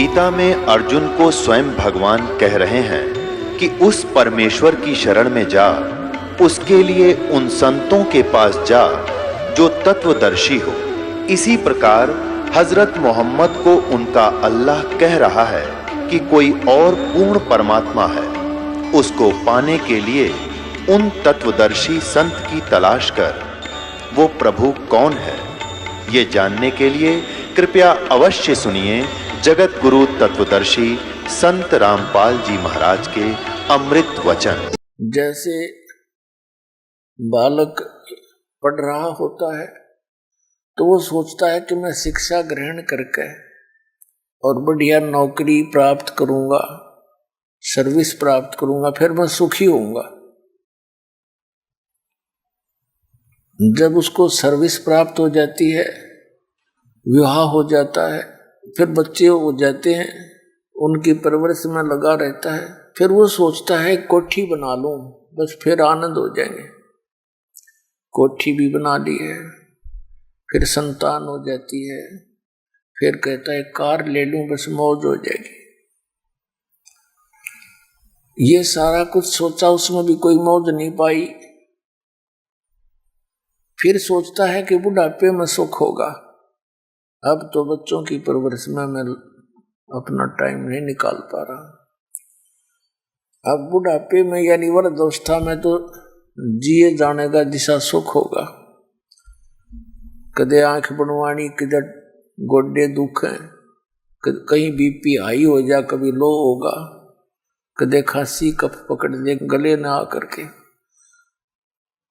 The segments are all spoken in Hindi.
गीता में अर्जुन को स्वयं भगवान कह रहे हैं कि उस परमेश्वर की शरण में जा, उसके लिए उन संतों के पास जा जो तत्वदर्शी हो। इसी प्रकार हजरत मोहम्मद को उनका अल्लाह कह रहा है कि कोई और पूर्ण परमात्मा है, उसको पाने के लिए उन तत्वदर्शी संत की तलाश कर। वो प्रभु कौन है, ये जानने के लिए कृपया अवश्य सुनिए जगत गुरु तत्वदर्शी संत रामपाल जी महाराज के अमृत वचन। जैसे बालक पढ़ रहा होता है तो वो सोचता है कि मैं शिक्षा ग्रहण करके और बढ़िया नौकरी प्राप्त करूंगा, सर्विस प्राप्त करूंगा, फिर मैं सुखी होऊंगा। जब उसको सर्विस प्राप्त हो जाती है, विवाह हो जाता है, फिर बच्चे हो जाते हैं, उनकी परवरिश में लगा रहता है, फिर वो सोचता है कोठी बना लूं, बस फिर आनंद हो जाएंगे। कोठी भी बना ली है, फिर संतान हो जाती है, फिर कहता है कार ले लूं, बस मौज हो जाएगी। ये सारा कुछ सोचा, उसमें भी कोई मौज नहीं पाई। फिर सोचता है कि बुढ़ापे में सुख होगा। अब तो बच्चों की परवरिश में मैं अपना टाइम नहीं निकाल पा रहा। अब बुढ़ापे में यानी वृद्धावस्था में तो जिए जाने का दिशा सुख होगा। कदे आंख बनवानी, किधर गोड्डे दुख हैं, कहीं बीपी हाई हो जा, कभी लो होगा, कदे खांसी कफ पकड़ ले गले ना आकर के,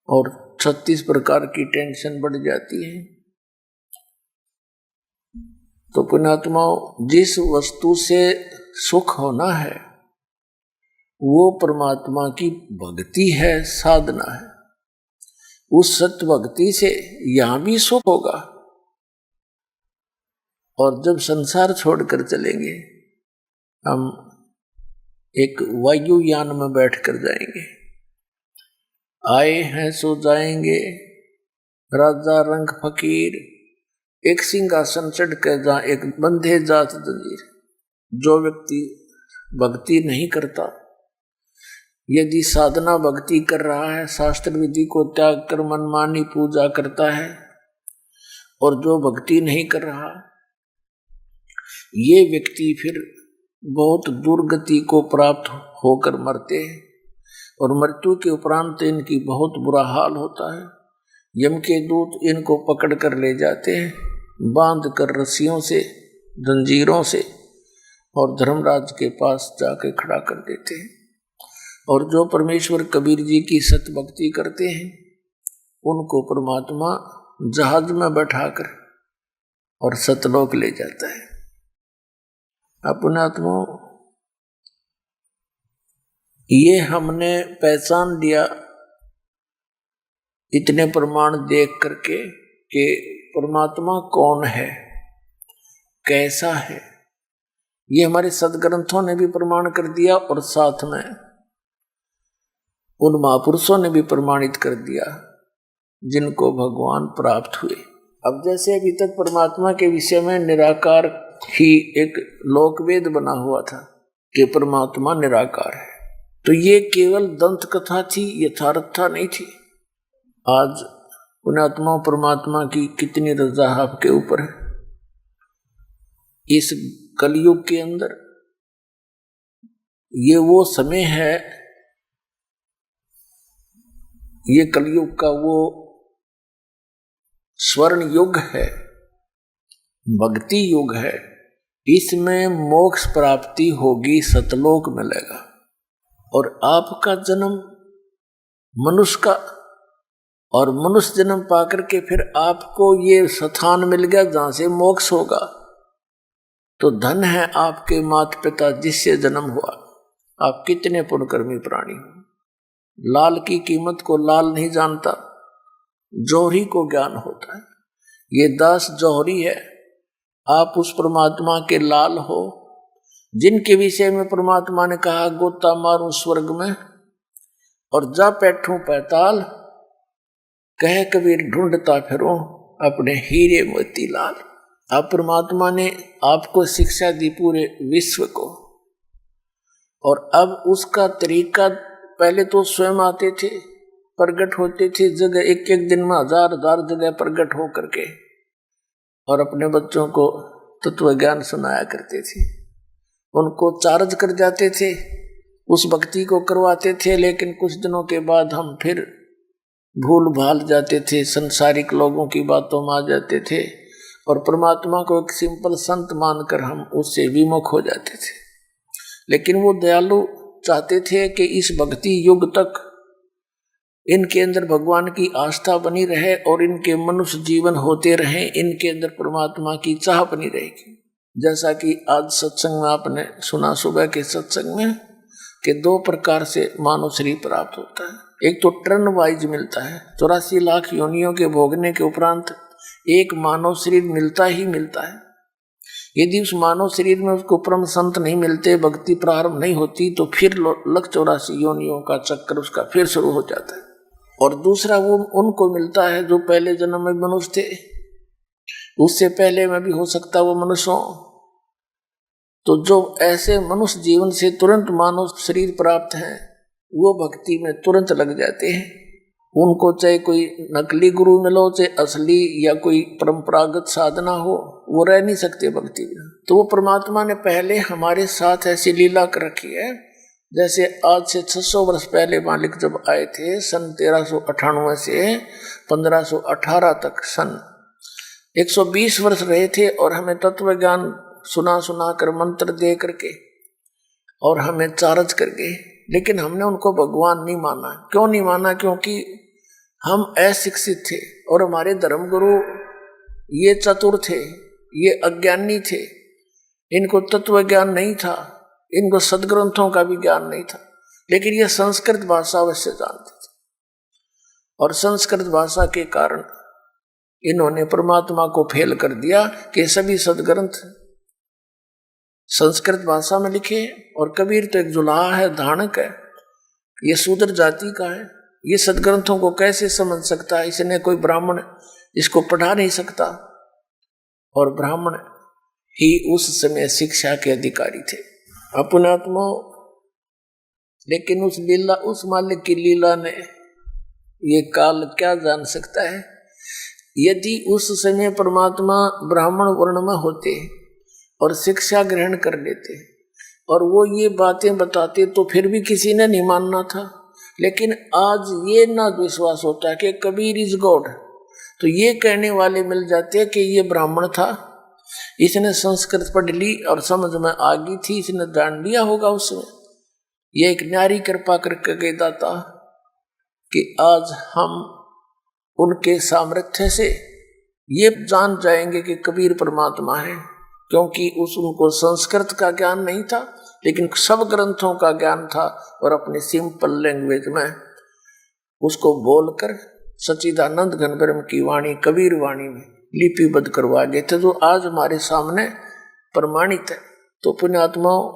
और 36 प्रकार की टेंशन बढ़ जाती है। तो पुण्यात्माओं, जिस वस्तु से सुख होना है वो परमात्मा की भक्ति है, साधना है। उस सत्य भक्ति से यहां भी सुख होगा, और जब संसार छोड़कर चलेंगे, हम एक वायुयान में बैठकर जाएंगे। आए हैं सो जाएंगे, राजा रंग फकीर, एक सिंहासन चढ़ कर जा, एक बंधे जात जंजीर। जो व्यक्ति भक्ति नहीं करता, यदि साधना भक्ति कर रहा है, शास्त्र विधि को त्याग कर मनमानी पूजा करता है, और जो भक्ति नहीं कर रहा, ये व्यक्ति फिर बहुत दुर्गति को प्राप्त होकर मरते हैं, और मृत्यु के उपरांत इनकी बहुत बुरा हाल होता है। यम के दूत इनको पकड़ कर ले जाते हैं, बांध कर रस्सियों से, जंजीरों से, और धर्मराज के पास जाके खड़ा कर देते हैं। और जो परमेश्वर कबीर जी की सत्य भक्ति करते हैं, उनको परमात्मा जहाज में बैठाकर और सतलोक ले जाता है। अपने आत्मा ये हमने पहचान लिया इतने प्रमाण देख करके कि परमात्मा कौन है, कैसा है। ये हमारे सदग्रंथों ने भी प्रमाण कर दिया, और साथ में उन महापुरुषों ने भी प्रमाणित कर दिया जिनको भगवान प्राप्त हुए। अब जैसे अभी तक परमात्मा के विषय में निराकार ही एक लोकवेद बना हुआ था कि परमात्मा निराकार है, तो ये केवल दंत कथा थी, यथार्थता नहीं थी। आज पुण्यात्मा परमात्मा की कितनी रजा आपके ऊपर है। इस कलयुग के अंदर ये वो समय है, ये कलयुग का वो स्वर्ण युग है, भक्ति युग है। इसमें मोक्ष प्राप्ति होगी, सतलोक मिलेगा। और आपका जन्म मनुष्य का, और मनुष्य जन्म पाकर के फिर आपको ये स्थान मिल गया जहां से मोक्ष होगा, तो धन है आपके माता पिता जिससे जन्म हुआ। आप कितने पुण्यकर्मी प्राणी हो। लाल की कीमत को लाल नहीं जानता, जौहरी को ज्ञान होता है। ये दास जौहरी है, आप उस परमात्मा के लाल हो जिनके विषय में परमात्मा ने कहा गोता मारूं स्वर्ग में और जा बैठूं पैताल, कह कबीर ढूंढता फिरूं अपने हीरे मोती लाल। अब परमात्मा ने आपको शिक्षा दी पूरे विश्व को, और अब उसका तरीका, पहले तो स्वयं आते थे, प्रकट होते थे जगह, एक एक दिन में हजार हजार जगह प्रकट हो करके, और अपने बच्चों को तत्व ज्ञान सुनाया करते थे, उनको चार्ज कर जाते थे, उस भक्ति को करवाते थे। लेकिन कुछ दिनों के बाद हम फिर भूल भाल जाते थे, संसारिक लोगों की बातों में आ जाते थे, और परमात्मा को एक सिंपल संत मानकर हम उससे विमुख हो जाते थे। लेकिन वो दयालु चाहते थे कि इस भक्ति युग तक इनके अंदर भगवान की आस्था बनी रहे और इनके मनुष्य जीवन होते रहे, इनके अंदर परमात्मा की चाह बनी रहेगी। जैसा कि आज सत्संग में आपने सुना, सुबह के सत्संग में, कि 2 प्रकार से मानव शरीर प्राप्त होता है। एक तो टर्न वाइज मिलता है, 84 लाख योनियों के भोगने के उपरांत एक मानव शरीर मिलता ही मिलता है। यदि उस मानव शरीर में उसको परम संत नहीं मिलते, भक्ति प्रारंभ नहीं होती, तो फिर 84 योनियों का चक्कर उसका फिर शुरू हो जाता है। और दूसरा वो उनको मिलता है जो पहले जन्म में मनुष्य थे, उससे पहले में भी हो सकता वो मनुष्य हो। तो जो ऐसे मनुष्य जीवन से तुरंत मानव शरीर प्राप्त हैं, वो भक्ति में तुरंत लग जाते हैं। उनको चाहे कोई नकली गुरु मिलो, चाहे असली या कोई परंपरागत साधना हो, वो रह नहीं सकते भक्ति में। तो वो परमात्मा ने पहले हमारे साथ ऐसी लीला कर रखी है। जैसे आज से 600 वर्ष पहले मालिक जब आए थे, सन 1398 से 1518 तक, सन 120 वर्ष रहे थे, और हमें तत्व ज्ञान सुना कर, मंत्र दे करके, और हमें चार्ज करके। लेकिन हमने उनको भगवान नहीं माना। क्यों नहीं माना? क्योंकि हम अशिक्षित थे, और हमारे धर्मगुरु ये चतुर थे, ये अज्ञानी थे, इनको तत्व ज्ञान नहीं था, इनको सदग्रंथों का भी ज्ञान नहीं था। लेकिन ये संस्कृत भाषा अवश्य जानते थे, और संस्कृत भाषा के कारण इन्होंने परमात्मा को फेल कर दिया कि सभी सदग्रंथ संस्कृत भाषा में लिखे। और कबीर तो एक जुलाहा है, धानक है, ये शूद्र जाति का है, ये सदग्रंथों को कैसे समझ सकता है? इसने कोई ब्राह्मण इसको पढ़ा नहीं सकता, और ब्राह्मण ही उस समय शिक्षा के अधिकारी थे, अपनात्मा। लेकिन उस लीला, उस मालिक की लीला ने ये काल क्या जान सकता है? यदि उस समय परमात्मा ब्राह्मण वर्ण में होते और शिक्षा ग्रहण कर लेते, और वो ये बातें बताते, तो फिर भी किसी ने नहीं मानना था। लेकिन आज ये ना विश्वास होता कि कबीर इज गॉड, तो ये कहने वाले मिल जाते कि ये ब्राह्मण था, इसने संस्कृत पढ़ ली और समझ में आ गई थी, इसने जान लिया होगा उसमें। ये एक न्यारी कृपा करके कहता था कि आज हम उनके सामर्थ्य से ये जान जाएंगे कि कबीर परमात्मा है, क्योंकि उनको संस्कृत का ज्ञान नहीं था, लेकिन सब ग्रंथों का ज्ञान था, और अपनी सिंपल लैंग्वेज में उसको बोलकर सच्चिदानंद घन ब्रह्म की वाणी, कबीर वाणी में लिपिबद्ध करवा गए थे, जो आज हमारे सामने प्रमाणित है। तो पुण्यात्माओं,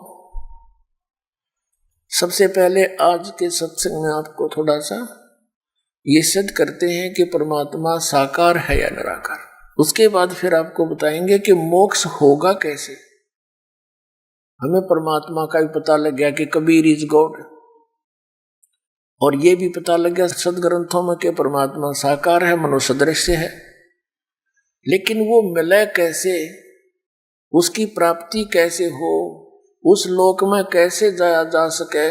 सबसे पहले आज के सत्संग में आपको थोड़ा सा ये सिद्ध करते हैं कि परमात्मा साकार है या निराकार। उसके बाद फिर आपको बताएंगे कि मोक्ष होगा कैसे। हमें परमात्मा का भी पता लग गया कि कबीर इज गॉड, और ये भी पता लग गया सदग्रंथों में कि परमात्मा साकार है, मनुष्य दृश्य है। लेकिन वो मिले कैसे, उसकी प्राप्ति कैसे हो, उस लोक में कैसे जाया जा सके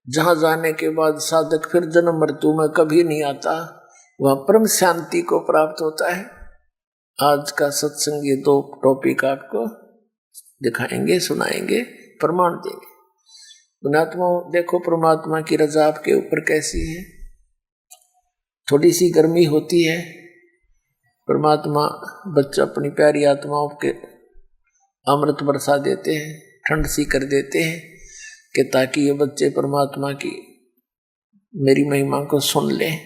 जहां जाने के बाद साधक फिर जन्म मृत्यु में कभी नहीं आता, वह परम शांति को प्राप्त होता है। आज का सत्संग ये 2 टॉपिक आपको दिखाएंगे, सुनाएंगे, प्रमाण देंगे। पुण्यात्मा, देखो परमात्मा की रजा आपके ऊपर कैसी है। थोड़ी सी गर्मी होती है, परमात्मा बच्चा अपनी प्यारी आत्माओं के अमृत बरसा देते हैं, ठंड सी कर देते हैं, कि ताकि ये बच्चे परमात्मा की मेरी महिमा को सुन लें।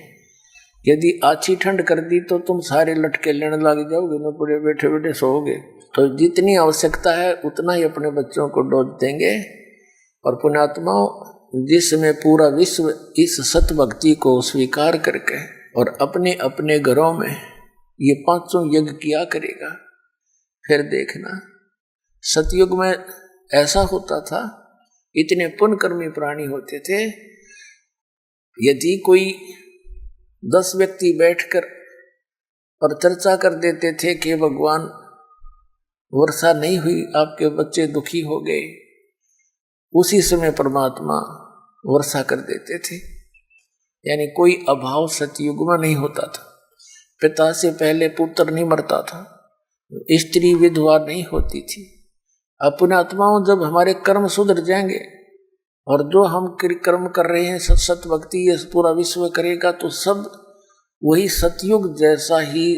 यदि आछी ठंड कर दी तो तुम सारे लटके लेने लग जाओगे, न पूरे बैठे बैठे सोओगे। तो जितनी आवश्यकता है उतना ही अपने बच्चों को डोज देंगे। और पुण्यात्माओं, जिसमें पूरा विश्व इस सत भक्ति को स्वीकार करके और अपने अपने घरों में ये 5 यज्ञ किया करेगा, फिर देखना सतयुग में ऐसा होता था, इतने पुण्यकर्मी प्राणी होते थे, यदि कोई 10 व्यक्ति बैठकर और चर्चा कर देते थे कि भगवान वर्षा नहीं हुई, आपके बच्चे दुखी हो गए, उसी समय परमात्मा वर्षा कर देते थे। यानी कोई अभाव सतयुग में नहीं होता था। पिता से पहले पुत्र नहीं मरता था, स्त्री विधवा नहीं होती थी। अपने आत्माओं जब हमारे कर्म सुधर जाएंगे और जो हम कर्म कर रहे हैं सत भक्ति ये पूरा विश्व करेगा, तो सब वही सतयुग जैसा ही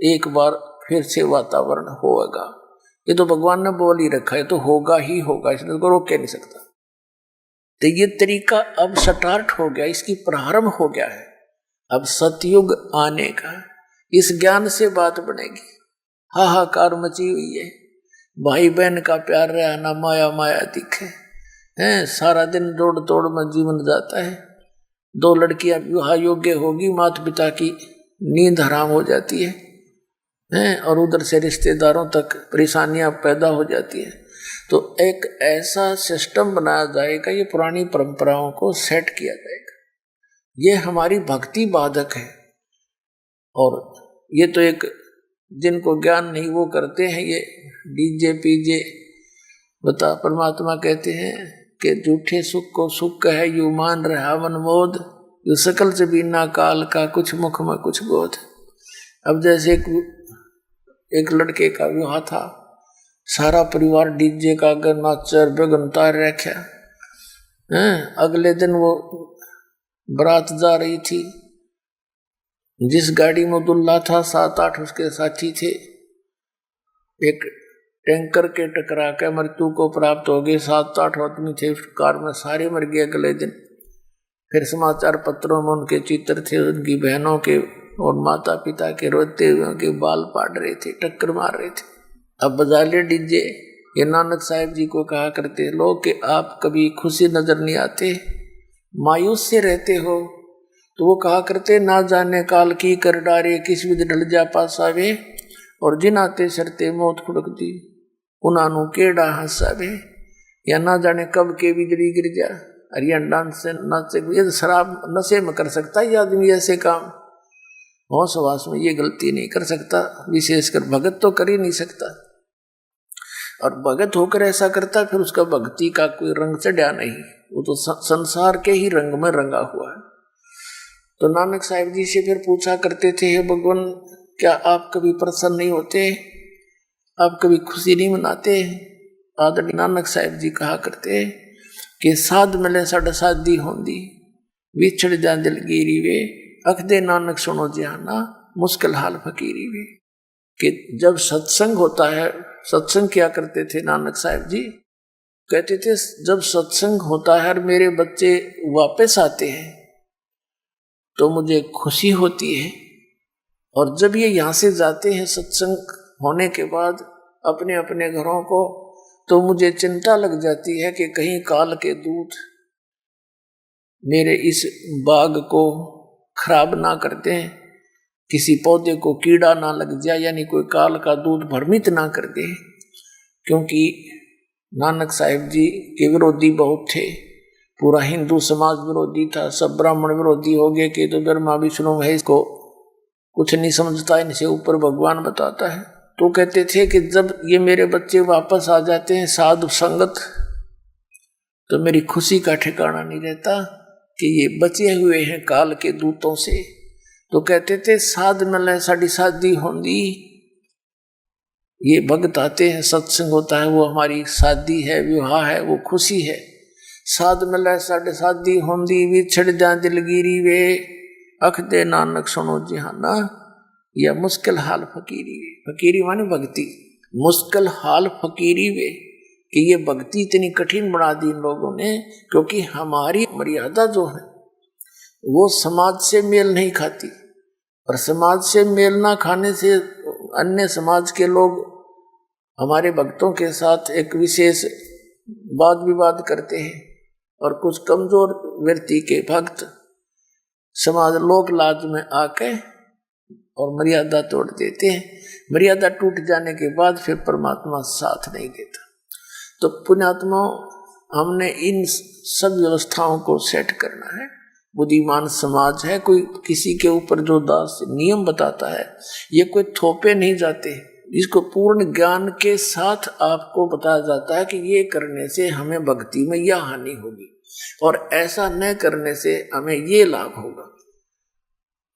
एक बार फिर से वातावरण होगा। ये तो भगवान ने बोल ही रखा है, तो होगा ही होगा, इसमें को रोक के नहीं सकता। तो ये तरीका अब स्टार्ट हो गया, इसकी प्रारंभ हो गया है अब सतयुग आने का। इस ज्ञान से बात बनेगी। हाहाकार मची हुई है, भाई बहन का प्यार रहा ना माया माया दिखे हैं, सारा दिन दौड़ दौड़ में जीवन जाता है। 2 लड़कियां विवाह योग्य होगी, माता पिता की नींद हराम हो जाती है और उधर से रिश्तेदारों तक परेशानियां पैदा हो जाती है। तो एक ऐसा सिस्टम बनाया जाएगा, ये पुरानी परंपराओं को सेट किया जाएगा। ये हमारी भक्ति बाधक है। और ये तो एक जिनको ज्ञान नहीं वो करते हैं ये डीजे पीजे। बता परमात्मा कहते हैं कि झूठे सुख को सुख कहे यू मान रहा मनमोद, यू सकल से बिना काल का कुछ मुख में कुछ बोध। अब जैसे एक लड़के का विवाह था, सारा परिवार डीजे का अगर नाचर बेगनता रखा। अगले दिन वो बारात जा रही थी, जिस गाड़ी में दुल्हा था 7-8 उसके साथी थे, एक टैंकर के टकरा के मृत्यु को प्राप्त हो गए। 7-8 आदमी थे उस कार में, सारे मर गए अगले दिन। फिर समाचार पत्रों में उनके चित्र थे, उनकी बहनों के और माता पिता के रोते हुए उनके बाल पाट रहे थे, टक्कर मार रहे थे। अब बजा ले डीजे। ये नानक साहिब जी को कहा करते लोग कि आप कभी खुशी नजर नहीं आते, मायूस से रहते हो। तो वो कहा करते ना जाने काल की कर डारे, किस विध ढल जा पासावे, और जिन आते सरते मौत खुड़क दी उन्होंने केड़ा हंसावे। या ना जाने कब के बिजली गिर जा, अरिया डांस से नाचे। ये शराब नशे में कर सकता है ये आदमी ऐसे काम, होश वास में ये गलती नहीं कर सकता। विशेषकर भगत तो कर ही नहीं सकता, और भगत होकर ऐसा करता फिर उसका भक्ति का कोई रंग चढ़ा नहीं, वो तो संसार के ही रंग में रंगा हुआ है। तो नानक साहिब जी से फिर पूछा करते थे, हे भगवान क्या आप कभी प्रसन्न नहीं होते, आप कभी खुशी नहीं मनाते। आदरणीय नानक साहिब जी कहा करते कि साध मिले साढ़े शादी होंदी, विछड़ जा दिलगिरी वे, अखदे नानक सुनो जिहाना, मुश्किल हाल फकीरी वे। कि जब सत्संग होता है, सत्संग क्या करते थे नानक साहिब जी, कहते थे जब सत्संग होता है और मेरे बच्चे वापस आते हैं तो मुझे खुशी होती है, और जब ये यहाँ से जाते हैं सत्संग होने के बाद अपने अपने घरों को, तो मुझे चिंता लग जाती है कि कहीं काल के दूत मेरे इस बाग को खराब ना कर दें, किसी पौधे को कीड़ा ना लग जाए, यानी कोई काल का दूत भ्रमित ना कर दे। क्योंकि नानक साहिब जी के विरोधी बहुत थे, पूरा हिंदू समाज विरोधी था, सब ब्राह्मण विरोधी हो गए कि तो ब्रह्मा विष्णु महेश को कुछ नहीं समझता, इनसे ऊपर भगवान बताता है। तो कहते थे कि जब ये मेरे बच्चे वापस आ जाते हैं साधु संगत, तो मेरी खुशी का ठिकाना नहीं रहता कि ये बचे हुए हैं काल के दूतों से। तो कहते थे साध मिले साड़ी शादी होंगी, ये भक्त आते हैं सत्संग होता है, वो हमारी शादी है, विवाह है, वो खुशी है। साध मिले साढ़े शादी होंगी, विछड़ जा दिलगिरी वे, अख दे नानक सुनो जिहाना, या मुश्किल हाल फकीरी वे। फकीरी माने भक्ति, मुश्किल हाल फकीरी वे, कि ये भक्ति इतनी कठिन बना दी इन लोगों ने, क्योंकि हमारी मर्यादा जो है वो समाज से मेल नहीं खाती, और समाज से मेल ना खाने से अन्य समाज के लोग हमारे भक्तों के साथ एक विशेष वाद विवाद करते हैं, और कुछ कमजोर व्यक्ति के भक्त समाज लोक लाज में आके और मर्यादा तोड़ देते हैं। मर्यादा टूट जाने के बाद फिर परमात्मा साथ नहीं देता। तो पुण्यात्माओं, हमने इन सब व्यवस्थाओं को सेट करना है। बुद्धिमान समाज है, कोई किसी के ऊपर जो दास नियम बताता है, ये कोई थोपे नहीं जाते, इसको पूर्ण ज्ञान के साथ आपको बताया जाता है कि ये करने से हमें भक्ति में यह हानि होगी और ऐसा न करने से हमें ये लाभ होगा।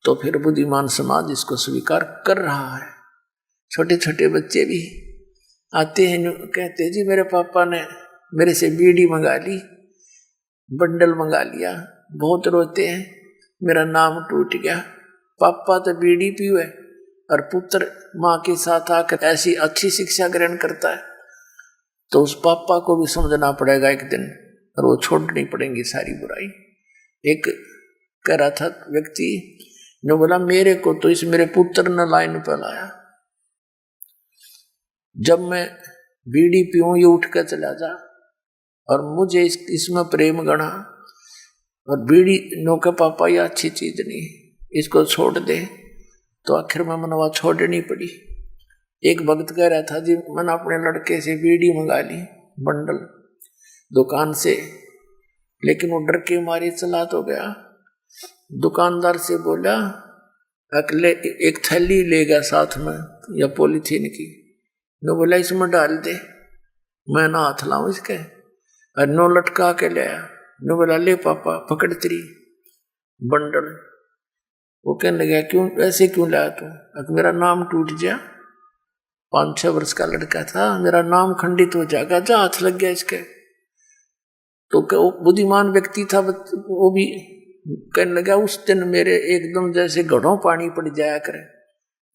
तो फिर बुद्धिमान समाज इसको स्वीकार कर रहा है। छोटे छोटे बच्चे भी आते हैं, कहते हैं जी मेरे पापा ने मेरे से बीड़ी मंगा ली, बंडल मंगा लिया, बहुत रोते हैं, मेरा नाम टूट गया। पापा तो बीड़ी पीवे और पुत्र माँ के साथ आकर ऐसी अच्छी शिक्षा ग्रहण करता है, तो उस पापा को भी समझना पड़ेगा एक दिन, और वो छोड़नी पड़ेंगी सारी बुराई। एक कह रहा था व्यक्ति ने, बोला मेरे को तो इस मेरे पुत्र ने लाइन पर लाया, जब मैं बीड़ी पीऊं ये उठ कर चला जा, और मुझे इसमें प्रेम गढ़ा, और बीड़ी नो के पापा ये अच्छी चीज नहीं, इसको छोड़ दे। तो आखिर में मनवा छोड़नी पड़ी। एक भक्त कह रहा था जी मैंने अपने लड़के से बीड़ी मंगा ली बंडल दुकान से, लेकिन वो डर के मारे चला तो गया। दुकानदार से बोला अगले एक थैली लेगा साथ में या पॉलीथीन की, नो बोला इसमें डाल दे, मैं ना हाथ लाऊं इसके, और नो लटका के ले आया। नो बोला ले पापा पकड़ तेरी बंडल। वो कहने लगा क्यों ऐसे क्यों लाया तू? अगर मेरा नाम टूट जा, 5-6 वर्ष का लड़का था, मेरा नाम खंडित हो जाएगा, जा हाथ लग गया इसके। तो बुद्धिमान व्यक्ति था, वो भी कहने लगा उस दिन मेरे एकदम जैसे घड़ों पानी पड़ जाया करे।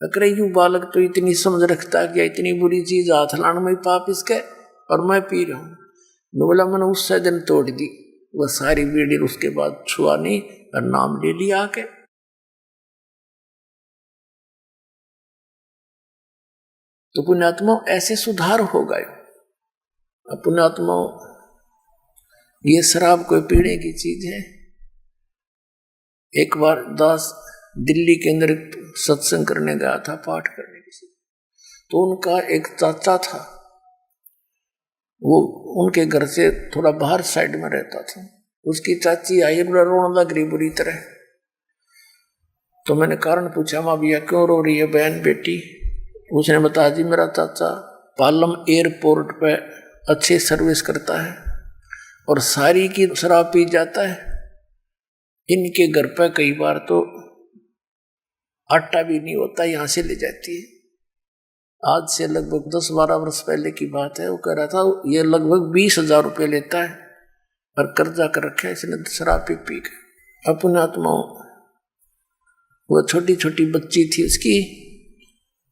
अरे यू बालक तो इतनी समझ रखता कि इतनी बुरी चीज हाथ लाने में पाप इसके, और मैं पी रहा हूँ। बोला मैंने उससे दिन तोड़ दी वह सारी बीड़ी, उसके बाद छुआ नहीं और नाम ले लिया आके। तो पुण्यात्मा ऐसे सुधार हो गए। पुण्यात्मा ये शराब कोई पीने की चीज है। एक बार दास दिल्ली के अंदर सत्संग करने गया था, पाठ करने के लिए, तो उनका एक चाचा था, वो उनके घर से थोड़ा बाहर साइड में रहता था। उसकी चाची आई, बड़ा रोने लग रही बुरी तरह। तो मैंने कारण पूछा, माँ भैया क्यों रो रही है बहन बेटी? उसने बताया जी मेरा चाचा पालम एयरपोर्ट पे अच्छी सर्विस करता है और सारी की शराब पी जाता है। इनके घर पे कई बार तो आटा भी नहीं होता, यहाँ से ले जाती है। आज से लगभग 10-12 वर्ष पहले की बात है। वो कह रहा था ये लगभग 20,000 रुपये लेता है और कर्जा कर रखा है इसने शराब पी के। अपने आत्माओं वो छोटी छोटी बच्ची थी, उसकी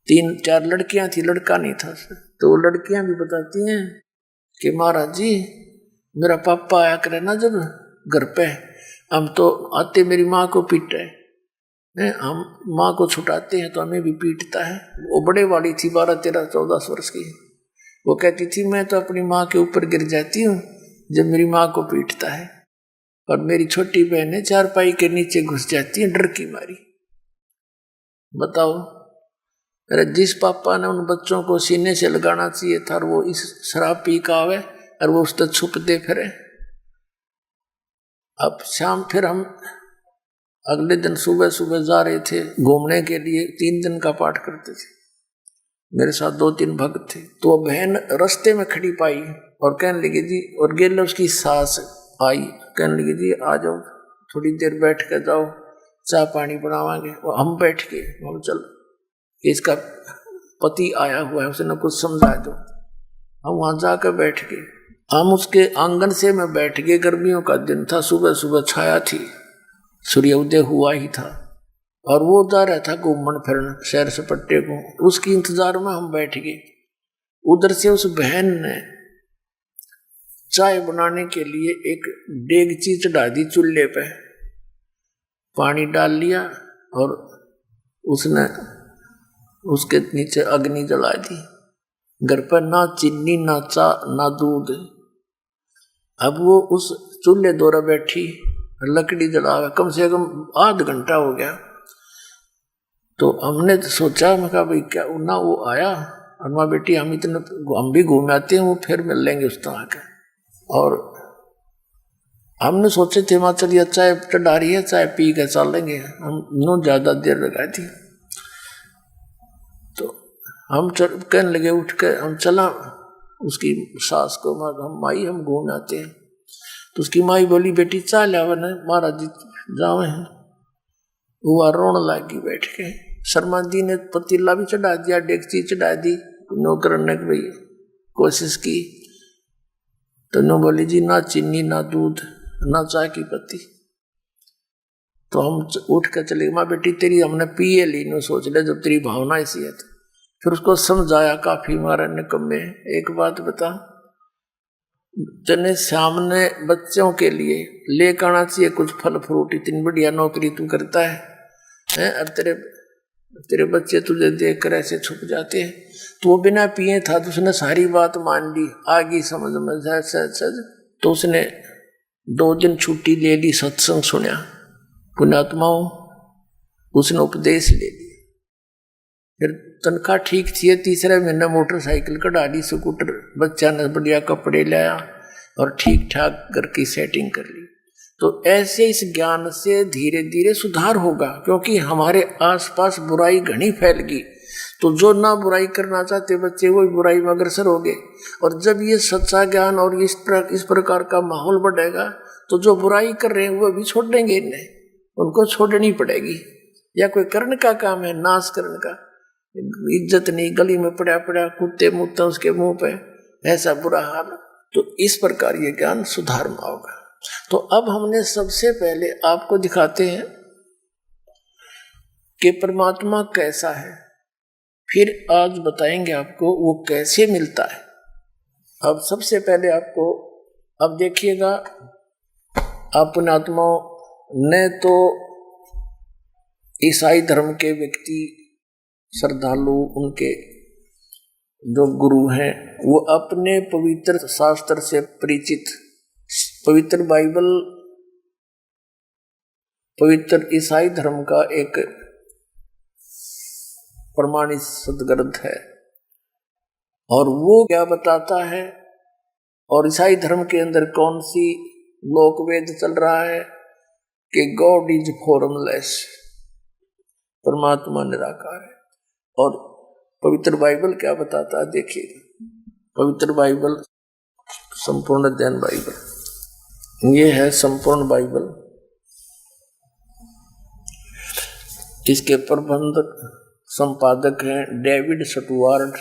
3-4 लड़कियां थी, लड़का नहीं था। तो वो लड़कियां भी बताती हैं कि महाराज जी मेरा पापा आया करे ना जब घर पे, हम तो आते मेरी माँ को पीटे, हम माँ को छुटाते हैं तो हमें भी पीटता है। वो बड़े वाली थी, 12-13-14 वर्ष की। वो कहती थी मैं तो अपनी माँ के ऊपर गिर जाती हूँ जब मेरी माँ को पीटता है, और मेरी छोटी बहनें चारपाई के नीचे घुस जाती हैं डर की मारी। बताओ, अरे जिस पापा ने उन बच्चों को सीने से लगाना चाहिए था, और वो इस शराब पी का आवे और वो उससे छुपते फिरे। अब शाम फिर हम अगले दिन सुबह सुबह जा रहे थे घूमने के लिए, 3 दिन का पाठ करते थे, मेरे साथ 2-3 भक्त थे। तो वो बहन रास्ते में खड़ी पाई और कहने लगी जी, और गेल उसकी सास आई, कहने लगी जी आ जाओ थोड़ी देर बैठ कर जाओ, चाय पानी बनावांगे। और हम बैठ के हम चल, इसका पति आया हुआ है उसने कुछ समझा दो। हम वहां जाकर बैठ गए, हम उसके आंगन से मैं बैठ गए। गर्मियों का दिन था, सुबह सुबह छाया थी, सूर्योदय हुआ ही था, और वो जा रहा था घूमन फिरन सैर सपट्टे को, उसकी इंतजार में हम बैठ गए। उधर से उस बहन ने चाय बनाने के लिए एक डेगची चढ़ा दी चूल्हे पे, पानी डाल लिया और उसने उसके नीचे अग्नि जला दी। घर पर ना चीनी ना चा ना दूध। अब वो उस चूल्हे दौरा बैठी, लकड़ी जला, कम से कम आध घंटा हो गया। तो हमने तो सोचा, मैं कहा भाई क्या ना वो आया, और माँ बेटी हम भी घूम आते हैं, वो फिर मिल लेंगे उस तरह के। और हमने सोचे थे वहाँ चलिए चाय चढ़ा रही है, चाय पी के चल लेंगे, हम नो ज्यादा देर लगाई थी। तो हम कहने लगे उठ के हम चला, उसकी सास को हम माई हम घूम आते हैं। तो उसकी माई बोली बेटी चाय लावा न महाराज जी जावे हैं। वो रोने लगी बैठ के। शर्मा जी ने पतीला भी चढ़ा दिया, डेगची चढ़ा दी, नौकर ने भाई कोशिश की, तो नो बोली जी ना चीनी ना दूध ना चाय की पत्ती। तो हम उठ कर चले, माँ बेटी तेरी हमने पिए ली, नो सोच ले जब तेरी भावना ऐसी है। तो फिर उसको समझाया काफी मारा निकम्मे, एक बात बता, तेने सामने बच्चों के लिए लेकर आना चाहिए कुछ फल फ्रूट, इतनी बढ़िया नौकरी तू करता है और तेरे बच्चे तुझे देख कर ऐसे छुप जाते हैं। तो वो बिना पिए था, तो उसने सारी बात मान ली, आगे समझ में सच। तो उसने 2 दिन छुट्टी ले ली, सत्संग सुना, पुण्यात्माओं उसने उपदेश ले लिया। फिर तनख्वाह ठीक थी, तीसरे महीने मोटरसाइकिल कढ़ा ली, स्कूटर, बच्चा ने बढ़िया कपड़े लाया और ठीक ठाक घर की सेटिंग कर ली। तो ऐसे इस ज्ञान से धीरे धीरे सुधार होगा, क्योंकि हमारे आसपास बुराई घनी फैल गई। तो जो ना बुराई करना चाहते बच्चे वो बुराई में अग्रसर हो गए। और जब ये सच्चा ज्ञान और इस प्रकार का माहौल बढ़ेगा, तो जो बुराई कर रहे हैं वो भी छोड़ देंगे, इन्हें उनको छोड़नी पड़ेगी। या कोई कर्ण का काम है, नाश करने का, इज्जत नहीं, गली में पड़ा पड़ा कुत्ते मुत्ता उसके मुंह पे, ऐसा बुरा हाल। तो इस प्रकार ये ज्ञान सुधार में होगा। तो अब हमने सबसे पहले आपको दिखाते हैं कि परमात्मा कैसा है, फिर आज बताएंगे आपको वो कैसे मिलता है। अब सबसे पहले आपको, अब देखिएगा, अपने आत्माओं ने तो ईसाई धर्म के व्यक्ति श्रद्धालु, उनके जो गुरु हैं, वो अपने पवित्र शास्त्र से परिचित, पवित्र बाइबल पवित्र ईसाई धर्म का एक प्रमाणित सदग्रंथ है। और वो क्या बताता है, और ईसाई धर्म के अंदर कौन सी लोक वेद चल रहा है कि गॉड इज फॉर्मलेस, परमात्मा निराकार है। और पवित्र बाइबल क्या बताता है, देखिए, पवित्र बाइबल संपूर्ण अध्ययन बाइबल, ये है संपूर्ण बाइबल। इसके प्रबंधक संपादक हैं डेविड स्टुअर्ट,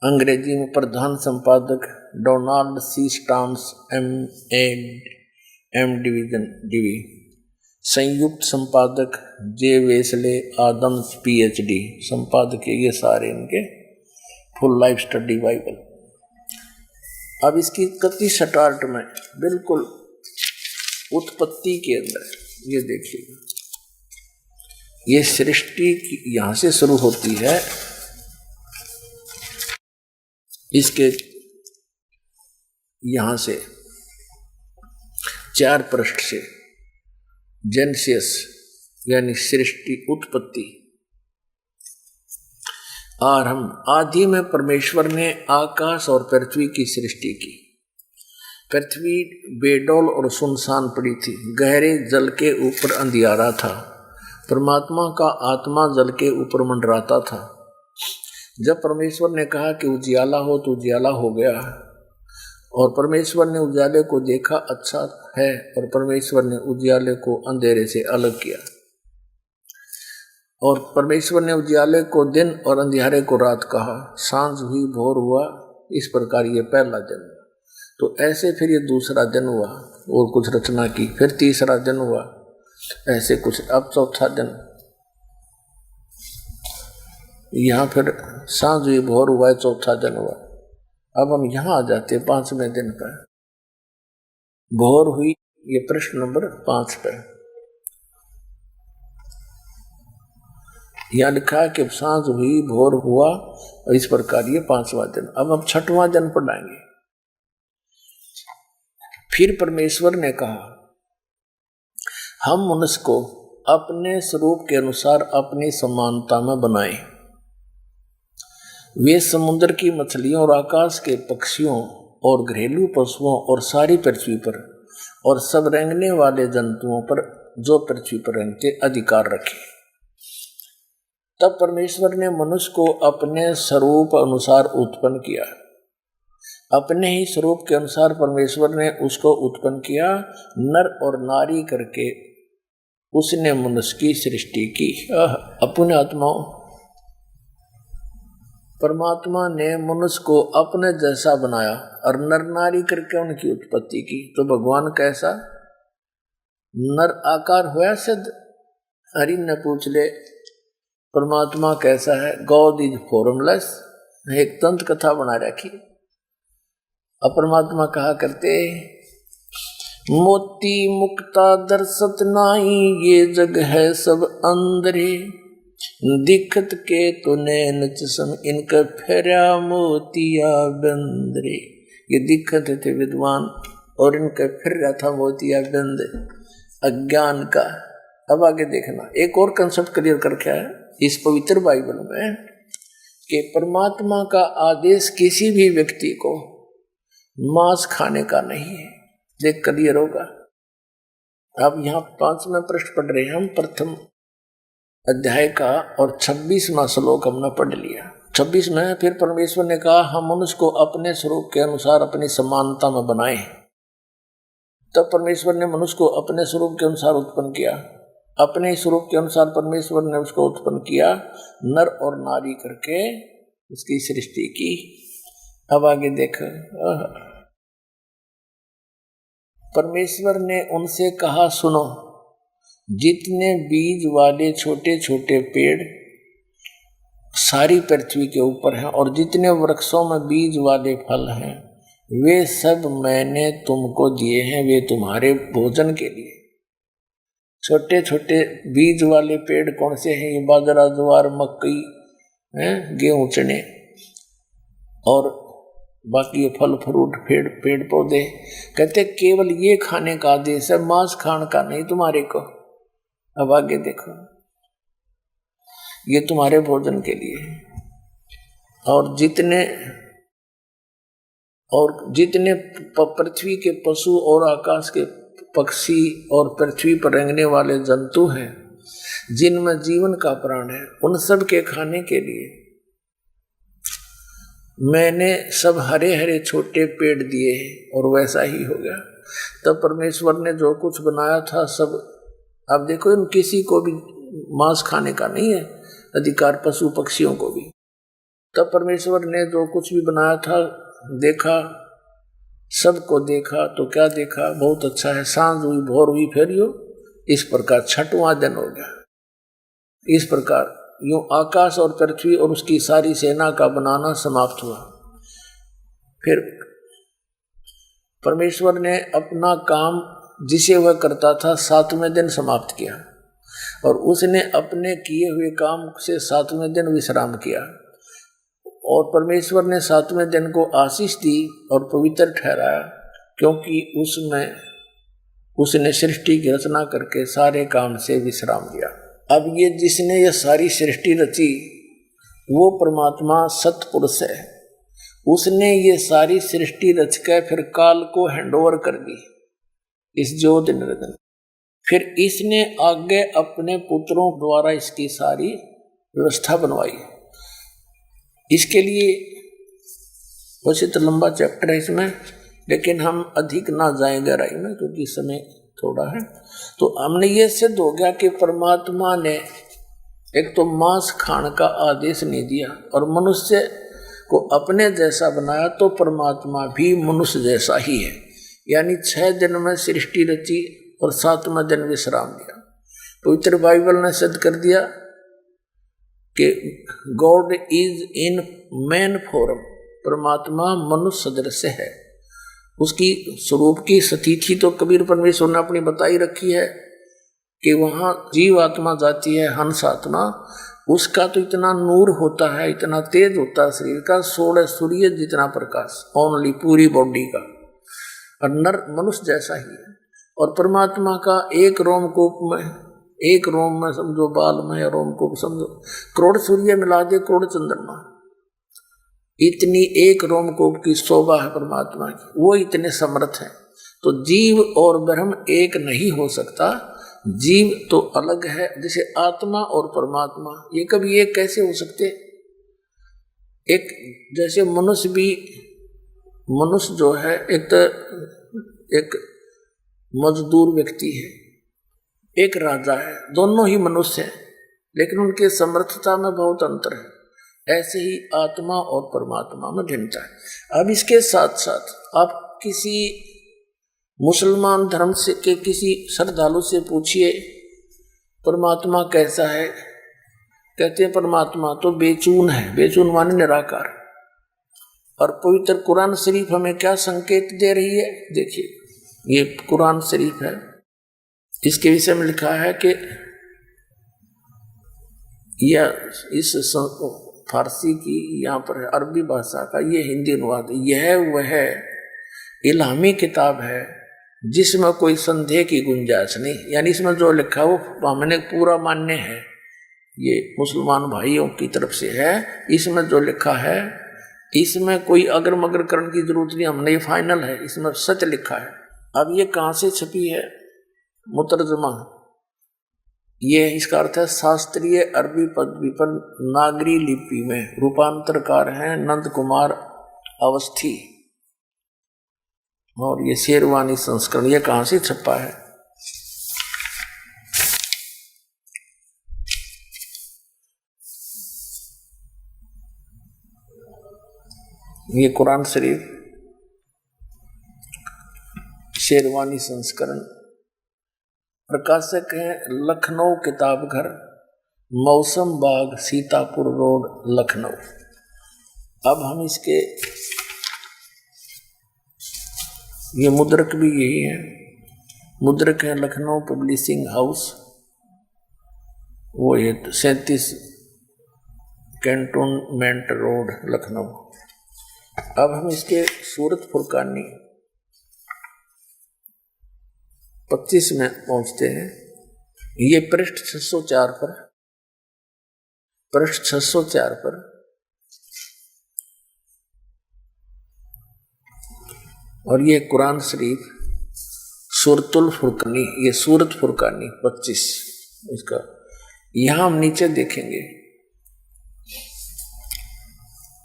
अंग्रेजी में प्रधान संपादक डोनाल्ड सी स्टाम्स M डिवी, संयुक्त संपादक जे वेस्ले आदम्स PhD, संपादक ये सारे इनके, फुल लाइफ स्टडी बाइबल। अब इसकी 31 स्टार्ट में बिल्कुल उत्पत्ति के अंदर ये देखिएगा, ये सृष्टि यहां से शुरू होती है, इसके यहां से 4 पृष्ठ से जेनेसिस यानी सृष्टि उत्पत्ति। आरंभ, आदि में परमेश्वर ने आकाश और पृथ्वी की सृष्टि की। पृथ्वी बेडौल और सुनसान पड़ी थी, गहरे जल के ऊपर अंधियारा था, परमात्मा का आत्मा जल के ऊपर मंडराता था। जब परमेश्वर ने कहा कि उजियाला हो तो उजियाला हो गया, और परमेश्वर ने उजाले को देखा अच्छा है, और परमेश्वर ने उजियाले को अंधेरे से अलग किया। और परमेश्वर ने उजियाले को दिन और अंधियारे को रात कहा, सांझ हुई भोर हुआ, इस प्रकार ये पहला दिन हुआ। तो ऐसे फिर ये दूसरा दिन हुआ और कुछ रचना की, फिर तीसरा दिन हुआ, ऐसे कुछ, अब चौथा दिन, यहाँ फिर सांझ हुई भोर हुआ, चौथा दिन हुआ। अब हम यहाँ आ जाते हैं 5वें दिन पर, भोर हुई, ये प्रश्न नंबर 5 पे यहाँ लिखा है कि सांझ हुई भोर हुआ, और इस प्रकार ये 5वां दिन। अब हम 6वां दिन पढ़ाएंगे। फिर परमेश्वर ने कहा, हम मनुष्य को अपने स्वरूप के अनुसार अपनी समानता में बनाए। वे समुद्र की मछलियों और आकाश के पक्षियों और घरेलू पशुओं और सारी पृथ्वी पर और सब रेंगने वाले जंतुओं पर जो पृथ्वी पर रेंगते अधिकार रखे। तब परमेश्वर ने मनुष्य को अपने स्वरूप अनुसार उत्पन्न किया। अपने ही स्वरूप के अनुसार परमेश्वर ने उसको उत्पन्न किया, नर और नारी करके उसने मनुष्य की सृष्टि की। अपने आत्माओं, परमात्मा ने मनुष्य को अपने जैसा बनाया और नर नारी करके उनकी उत्पत्ति की। तो भगवान कैसा नर आकार हुआ सिद्ध? हरि ने पूछ ले परमात्मा कैसा है? God is formless. एक तंत्र कथा बना रखी। अब परमात्मा कहा करते, मोती मुक्ता दर्शत नाई, ये जग है सब अंदरे, दिखत के तो नैन चश्म, इनका फेरा मोतिया बंदरे। ये दिखत थे विद्वान और इनका फिर रहा था मोतिया बंद अज्ञान का। अब आगे देखना, एक और कंसेप्ट क्लियर करके है इस पवित्र बाइबल में कि परमात्मा का आदेश किसी भी व्यक्ति को मांस खाने का नहीं है। देख क्लियर होगा। अब यहाँ 5वां पृष्ठ पढ़ रहे हैं हम, प्रथम अध्याय का, और 26वां श्लोक हमने पढ़ लिया। 26 में फिर परमेश्वर ने कहा हम मनुष्य को अपने स्वरूप के अनुसार अपनी समानता में बनाए। तब परमेश्वर ने मनुष्य को अपने स्वरूप के अनुसार उत्पन्न किया। अपने स्वरूप के अनुसार परमेश्वर ने उसको उत्पन्न किया, नर और नारी करके उसकी सृष्टि की। अब आगे देख, परमेश्वर ने उनसे कहा सुनो, जितने बीज वाले छोटे छोटे पेड़ सारी पृथ्वी के ऊपर हैं और जितने वृक्षों में बीज वाले फल हैं वे सब मैंने तुमको दिए हैं, वे तुम्हारे भोजन के लिए। छोटे छोटे बीज वाले पेड़ कौन से हैं? ये बाजरा, ज्वार, मकई, गेहूं, चने और बाकी ये फल फ्रूट पेड़ पौधे। कहते केवल ये खाने का आदेश है, मांस खाने का नहीं तुम्हारे को। अब आगे देखो, ये तुम्हारे भोजन के लिए। और जितने पृथ्वी के पशु और आकाश के पक्षी और पृथ्वी पर रेंगने वाले जंतु हैं जिनमें जीवन का प्राण है, उन सब के खाने के लिए मैंने सब हरे हरे छोटे पेड़ दिए हैं। और वैसा ही हो गया। तब परमेश्वर ने जो कुछ बनाया था सब, अब देखो इन किसी को भी मांस खाने का नहीं है अधिकार, पशु पक्षियों को भी। तब परमेश्वर ने जो कुछ भी बनाया था देखा, सबको देखा तो क्या देखा? बहुत अच्छा है। सांझ हुई, भोर हुई, फिर यूं इस प्रकार 6वां दिन हो गया। इस प्रकार यूं आकाश और पृथ्वी और उसकी सारी सेना का बनाना समाप्त हुआ। फिर परमेश्वर ने अपना काम जिसे वह करता था 7वें दिन समाप्त किया और उसने अपने किए हुए काम से 7वें दिन विश्राम किया। और परमेश्वर ने 7वें दिन को आशीष दी और पवित्र ठहराया, क्योंकि उसमें उसने सृष्टि की रचना करके सारे काम से विश्राम लिया। अब ये जिसने ये सारी सृष्टि रची वो परमात्मा सतपुरुष है। उसने ये सारी सृष्टि रच कर फिर काल को हैंडओवर कर दी इस ज्योति निरंजन। फिर इसने आगे अपने पुत्रों द्वारा इसकी सारी व्यवस्था बनवाई। इसके लिए वैसे तो लंबा चैप्टर है इसमें, लेकिन हम अधिक ना जाएं गहराई में क्योंकि समय थोड़ा है। तो हमने ये सिद्ध हो गया कि परमात्मा ने एक तो मांस खाने का आदेश नहीं दिया और मनुष्य को अपने जैसा बनाया, तो परमात्मा भी मनुष्य जैसा ही है। यानी 6 दिन में सृष्टि रची और 7वां दिन विश्राम दिया। पवित्र बाइबल ने सिद्ध कर दिया कि God is in man form, परमात्मा मनुष्य सदृश है। उसकी स्वरूप की स्थिति तो कबीर परमेश्वर ने अपनी बताई रखी है कि वहाँ जीव आत्मा जाती है, हंस आत्मा, उसका तो इतना नूर होता है, इतना तेज होता है शरीर का, 16 सूर्य जितना प्रकाश ओनली पूरी बॉडी का। और नर मनुष्य जैसा ही है। और परमात्मा का एक रोमकूप में एक रोम में समझो, बाल में या रोम को समझो, करोड़ सूर्य मिला दे, करोड़ चंद्रमा, इतनी एक रोम को की शोभा है परमात्मा की, वो इतने समर्थ हैं। तो जीव और ब्रह्म एक नहीं हो सकता, जीव तो अलग है, जैसे आत्मा और परमात्मा, ये कभी एक कैसे हो सकते? एक जैसे मनुष्य भी, मनुष्य जो है एक मजदूर व्यक्ति है, एक राजा है, दोनों ही मनुष्य हैं, लेकिन उनके समर्थता में बहुत अंतर है। ऐसे ही आत्मा और परमात्मा में भिन्नता है। अब इसके साथ साथ आप किसी मुसलमान धर्म से के किसी श्रद्धालु से पूछिए परमात्मा कैसा है, कहते हैं परमात्मा तो बेचून है, बेचून माने निराकार। और पवित्र कुरान शरीफ हमें क्या संकेत दे रही है? देखिए, ये कुरान शरीफ है, इसके विषय में लिखा है कि यह इस फारसी की यहाँ पर अरबी भाषा का ये हिंदी अनुवाद, यह वह इल्हामी किताब है जिसमें कोई संदेह की गुंजाइश नहीं, यानी इसमें जो लिखा है वो हमने पूरा मान्य है, ये मुसलमान भाइयों की तरफ से है। इसमें जो लिखा है इसमें कोई अगर मगर करने की जरूरत नहीं, हमने ये फाइनल है, इसमें सच लिखा है। अब ये कहाँ से छपी है? मुतरजमा, ये इसका अर्थ है शास्त्रीय अरबी पदवी पर नागरी लिपि में, रूपांतरकार हैं नंद कुमार अवस्थी, और ये शेरवानी संस्करण। ये कहाँ से छपा है? ये कुरान शरीफ शेरवानी संस्करण, प्रकाशक है लखनऊ किताब घर, मौसम बाग, सीतापुर रोड, लखनऊ। अब हम इसके, ये मुद्रक भी यही है, मुद्रक है लखनऊ पब्लिशिंग हाउस, वो ये 37 कैंटोनमेंट रोड, लखनऊ। अब हम इसके सूरत फुरकानी 25 में पहुंचते हैं। ये पृष्ठ 604 पर, पृष्ठ 604 पर और ये कुरान शरीफ सूरतुल फुरकानी, ये सूरत फुरकानी 25 इसका। यहां हम नीचे देखेंगे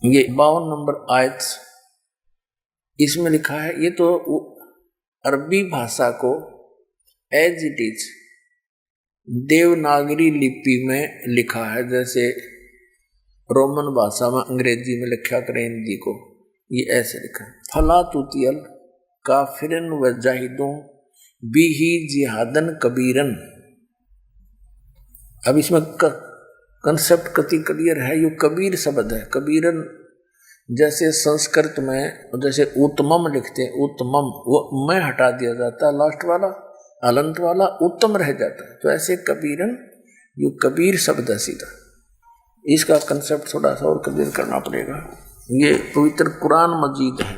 ये 52 नंबर आयत, इसमें लिखा है, ये तो अरबी भाषा को एज इट इज देवनागरी लिपि में लिखा है, जैसे रोमन भाषा में अंग्रेजी में लिखा करें हिंदी को, ये ऐसे लिखा है, फला तुतियल काफिरन व जाहिदों बिही जिहादन कबीरन। अब इसमें कंसेप्ट कति क्लियर है, ये कबीर शब्द है। कबीरन जैसे संस्कृत में जैसे उत्तमम लिखते हैं, उत्तमम वो मैं हटा दिया जाता है, लास्ट वाला अलंत वाला उत्तम रह जाता है, तो ऐसे कबीरन, ये कबीर शब्द है सीधा। इसका कंसेप्ट थोड़ा सा और क्लियर करना पड़ेगा। ये पवित्र कुरान मजीद है,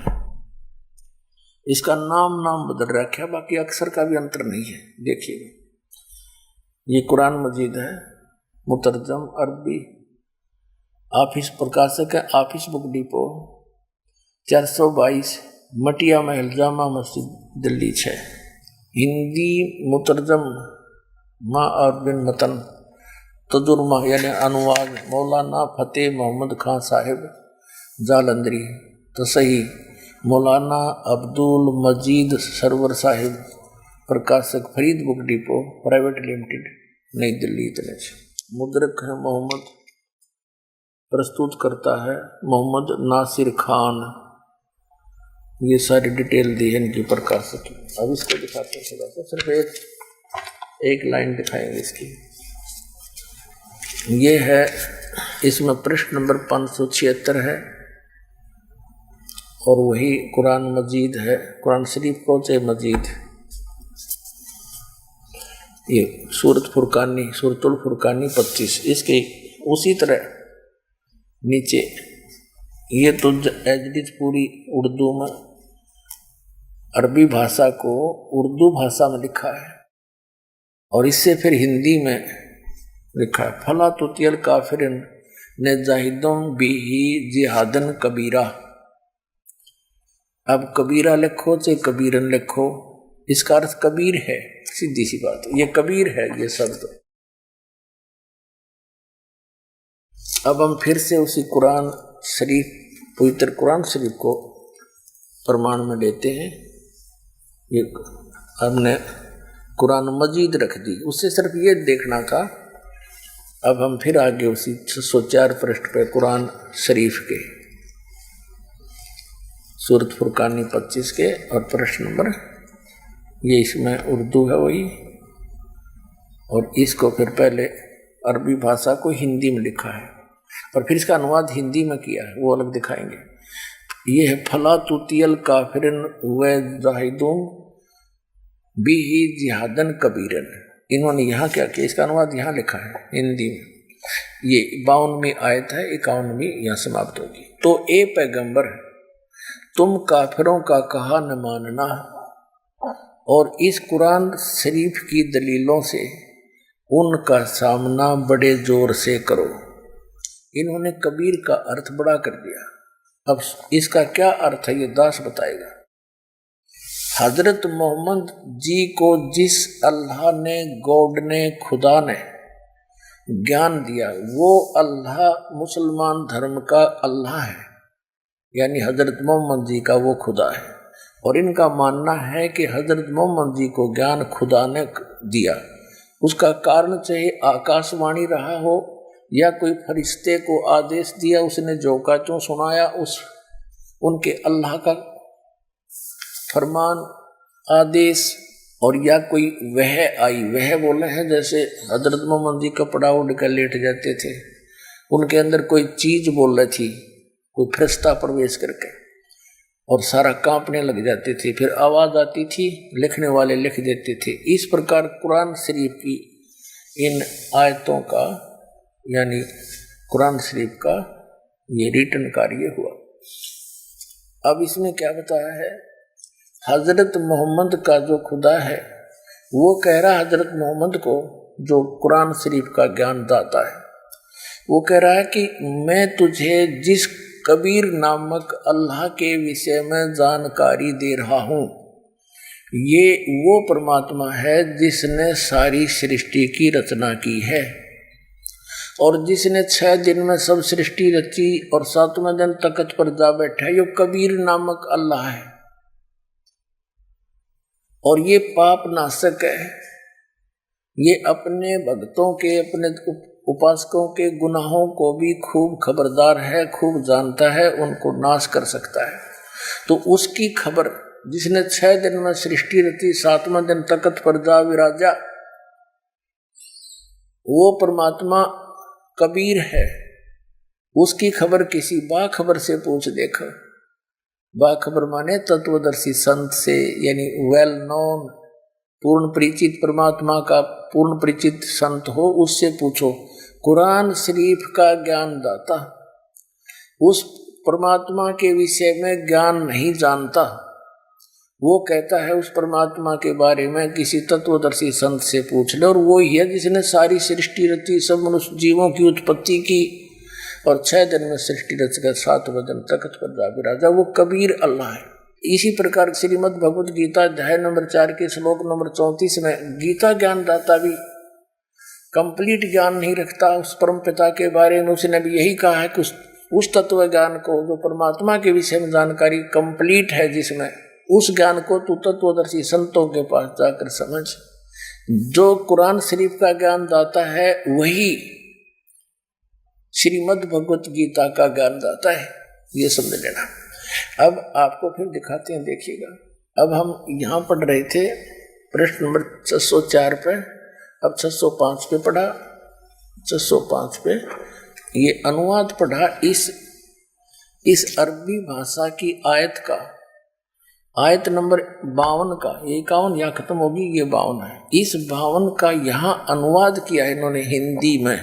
इसका नाम बदल रखा है, बाकी अक्षर का भी अंतर नहीं है। देखिए ये कुरान मजीद है, मुतरजम अरबी, ऑफिस प्रकाशक है ऑफिस बुक डिपो, 422 मटिया महल जामा मस्जिद दिल्ली 6। हिंदी मुतरजम माँ और बिन मतन तजुर्मा यानी अनुवाद मौलाना फतेह मोहम्मद खान साहिब जालंधरी, तो सही मौलाना अब्दुल मजीद सरवर साहिब, प्रकाशक Farid book depot private limited, नई दिल्ली। इतने मुद्रक है मोहम्मद, प्रस्तुत करता है मोहम्मद नासिर खान। ये सारी डिटेल दी है इनकी प्रकाशक की। अब इसको दिखाते हैं थोड़ा सा, सिर्फ एक लाइन दिखाएंगे इसकी। ये है, इसमें पृष्ठ नंबर 576 है और वही कुरान मजीद है, कुरान शरीफ को चाहे मजीद। ये सूरत फुरकानी, सूरतुल फुरकानी 25, इसके उसी तरह नीचे ये तो एज पूरी उर्दू में, अरबी भाषा को उर्दू भाषा में लिखा है। और इससे फिर हिंदी में लिखा है, फला तुतियल काफिरन ने जाहिदुम बिही जिहादन कबीरा। अब कबीरा लिखो चाहे कबीरन लिखो, इसका अर्थ कबीर है, सीधी सी बात। ये कबीर है ये शब्द। अब हम फिर से उसी कुरान शरीफ, पवित्र कुरान शरीफ को प्रमाण में लेते हैं। ये हमने कुरान मजीद रख दी, उससे सिर्फ ये देखना था। अब हम फिर आगे उसी 604 पृष्ठ पे कुरान शरीफ के सूरत फुरकानी 25 के और पृष्ठ नंबर, ये इसमें उर्दू है वही, और इसको फिर पहले अरबी भाषा को हिंदी में लिखा है और फिर इसका अनुवाद हिंदी में किया है, वो अलग दिखाएंगे। ये है फला तुतियल काफिरन व जाहिदुम बिही जिहादन कबीरन। इन्होंने यहाँ क्या किया, इसका अनुवाद यहाँ लिखा है हिंदी में। ये 52वीं आयत है, 51वीं यहाँ समाप्त होगी। तो ए पैगंबर, तुम काफिरों का कहा न मानना और इस कुरान शरीफ की दलीलों से उनका सामना बड़े जोर से करो। इन्होंने कबीर का अर्थ बड़ा कर दिया। अब इसका क्या अर्थ है ये दास बताएगा। हजरत मोहम्मद जी को जिस अल्लाह ने, गॉड ने, खुदा ने ज्ञान दिया, वो अल्लाह मुसलमान धर्म का अल्लाह है, यानी हजरत मोहम्मद जी का वो खुदा है। और इनका मानना है कि हजरत मोहम्मद जी को ज्ञान खुदा ने दिया। उसका कारण चाहे आकाशवाणी रहा हो या कोई फरिश्ते को आदेश दिया, उसने जो का त्यों सुनाया, उस उनके अल्लाह का फरमान, आदेश, और या कोई वह आई, वह बोले हैं जैसे हजरत मोहम्मद जी कपड़ा उड़ कर लेट जाते थे, उनके अंदर कोई चीज बोल रही थी, कोई फरिश्ता प्रवेश करके, और सारा कांपने लग जाते थे, फिर आवाज आती थी, लिखने वाले लिख देते थे। इस प्रकार कुरान शरीफ की इन आयतों का, यानी कुरान शरीफ का ये रिटर्न कार्य हुआ। अब इसमें क्या बताया है, हजरत मोहम्मद का जो खुदा है वो कह रहा है हजरत मोहम्मद को, जो कुरान शरीफ का ज्ञान दाता है, वो कह रहा है कि मैं तुझे जिस कबीर नामक अल्लाह के विषय में जानकारी दे रहा हूँ, ये वो परमात्मा है जिसने सारी सृष्टि की रचना की है और जिसने 6 दिन में सब सृष्टि रची और 7वें दिन तख्त पर जा बैठा। ये कबीर नामक अल्लाह है और ये पाप नाशक है। ये अपने भक्तों के, अपने उपासकों के गुनाहों को भी खूब खबरदार है, खूब जानता है, उनको नाश कर सकता है। तो उसकी खबर, जिसने 6 दिन में सृष्टि रची, 7वें दिन तख्त पर जा विराजा, वो परमात्मा कबीर है। उसकी खबर किसी बाखबर से पूछ देखो। बाखबर माने तत्वदर्शी संत से, यानी वेल नोन, पूर्ण परिचित परमात्मा का पूर्ण परिचित संत हो, उससे पूछो। कुरान शरीफ का ज्ञान दाता उस परमात्मा के विषय में ज्ञान नहीं जानता, वो कहता है उस परमात्मा के बारे में किसी तत्वदर्शी संत से पूछ ले, और वो ही है जिसने सारी सृष्टि रची, सब मनुष्य जीवों की उत्पत्ति की और 6 दिन में सृष्टि रचकर 7वें दिन तख्त पर जा विराजा, वो कबीर अल्लाह है। इसी प्रकार श्रीमद् भगवद गीता अध्याय नंबर 4 के श्लोक नंबर 34 में गीता ज्ञान दाता भी कंप्लीट ज्ञान नहीं रखता उस परम पिता के बारे में। उसने भी यही कहा है कि उस तत्व ज्ञान को, जो परमात्मा के विषय में जानकारी कंप्लीट है जिसमें, उस ज्ञान को तू तत्वदर्शी संतों के पास जाकर समझ। जो कुरान शरीफ का ज्ञान दाता है वही श्रीमद् भगवत गीता का ज्ञान दाता है, ये समझ लेना। अब आपको फिर दिखाते हैं, देखिएगा। अब हम यहाँ पढ़ रहे थे प्रश्न नंबर 604 पे, अब 605 पे पढ़ा, 605 पे ये अनुवाद पढ़ा इस अरबी भाषा की आयत का, आयत नंबर 52 का, 51 यहाँ खत्म होगी, ये 52 है। इस 52 का यहाँ अनुवाद किया है इन्होंने हिंदी में।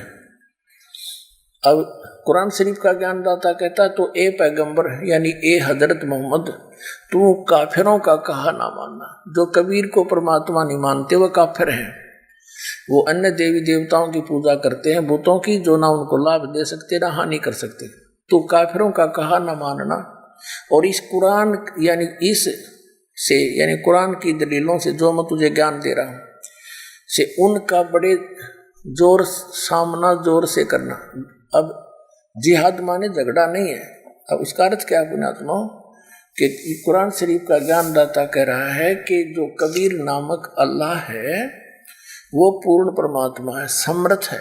अब कुरान शरीफ का ज्ञानदाता कहता तो ए पैगंबर, यानी ए हजरत मोहम्मद, तू काफिरों का कहा ना मानना। जो कबीर को परमात्मा नहीं मानते वह काफिर हैं। वो अन्य देवी देवताओं की पूजा करते हैं, बुतों की, जो ना उनको लाभ दे सकते ना हानि कर सकते। तो काफिरों का कहा न मानना, और इस कुरान यानी इस से यानी कुरान की दलीलों से जो मैं तुझे ज्ञान दे रहा हूं से उनका बड़े जोर सामना जोर से करना। अब जिहाद माने झगड़ा नहीं है। अब इसका अर्थ क्या पुण्यात्मा कि कुरान शरीफ का ज्ञानदाता कह रहा है कि जो कबीर नामक अल्लाह है वो पूर्ण परमात्मा है, समर्थ है,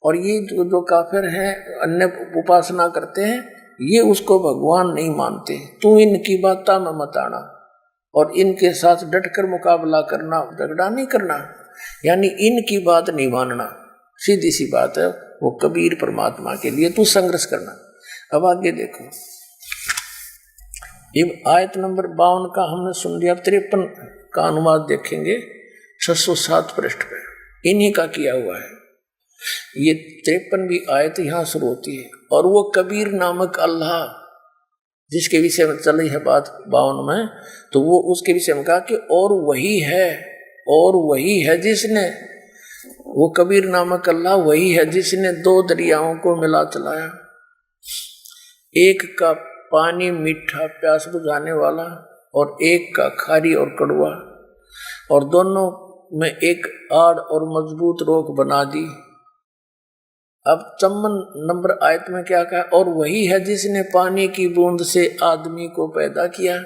और ये जो काफिर हैं अन्य उपासना करते हैं ये उसको भगवान नहीं मानते। तू इनकी बात में मत आना और इनके साथ डटकर मुकाबला करना, झगड़ा नहीं करना, यानी इनकी बात नहीं मानना। सीधी सी बात है, वो कबीर परमात्मा के लिए तू संघर्ष करना। अब आगे देखो, अब आयत नंबर 52 का हमने सुन लिया, 53 का अनुवाद देखेंगे 607 पृष्ठ पे, इन्हीं का किया हुआ है। ये 53वीं आयत यहाँ शुरू होती है, और वो कबीर नामक अल्लाह जिसके विषय में चल रही है बात 52 में, तो वो उसके विषय में कहा कि और वही है जिसने, वो कबीर नामक अल्लाह वही है जिसने 2 दरियाओं को मिला चलाया, एक का पानी मीठा प्यास बुझाने वाला और एक का खारी और कड़वा, और दोनों में एक आड़ और मजबूत रोक बना दी। अब 54 नंबर आयत में क्या कहा, और वही है जिसने पानी की बूंद से आदमी को पैदा किया,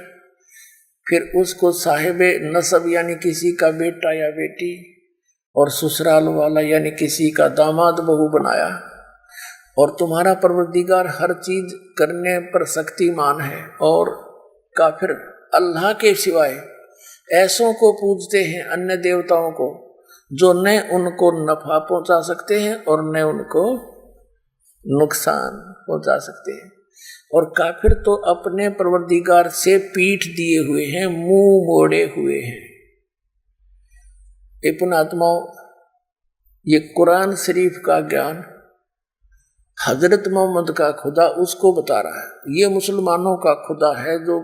फिर उसको साहिबे नसब यानी किसी का बेटा या बेटी, और ससुराल वाला यानी किसी का दामाद बहू बनाया। और तुम्हारा परवरदिगार हर चीज करने पर शक्तिमान है। और काफिर अल्लाह के सिवाय ऐसों को पूजते हैं, अन्य देवताओं को, जो न उनको नफा पहुंचा सकते हैं और न उनको नुकसान पहुंचा सकते हैं। और काफिर तो अपने परवरदिगार से पीठ दिए हुए हैं, मुंह मोड़े हुए हैं। ये पुण्यात्माओं, ये कुरान शरीफ का ज्ञान हजरत मोहम्मद का खुदा उसको बता रहा है। ये मुसलमानों का खुदा है जो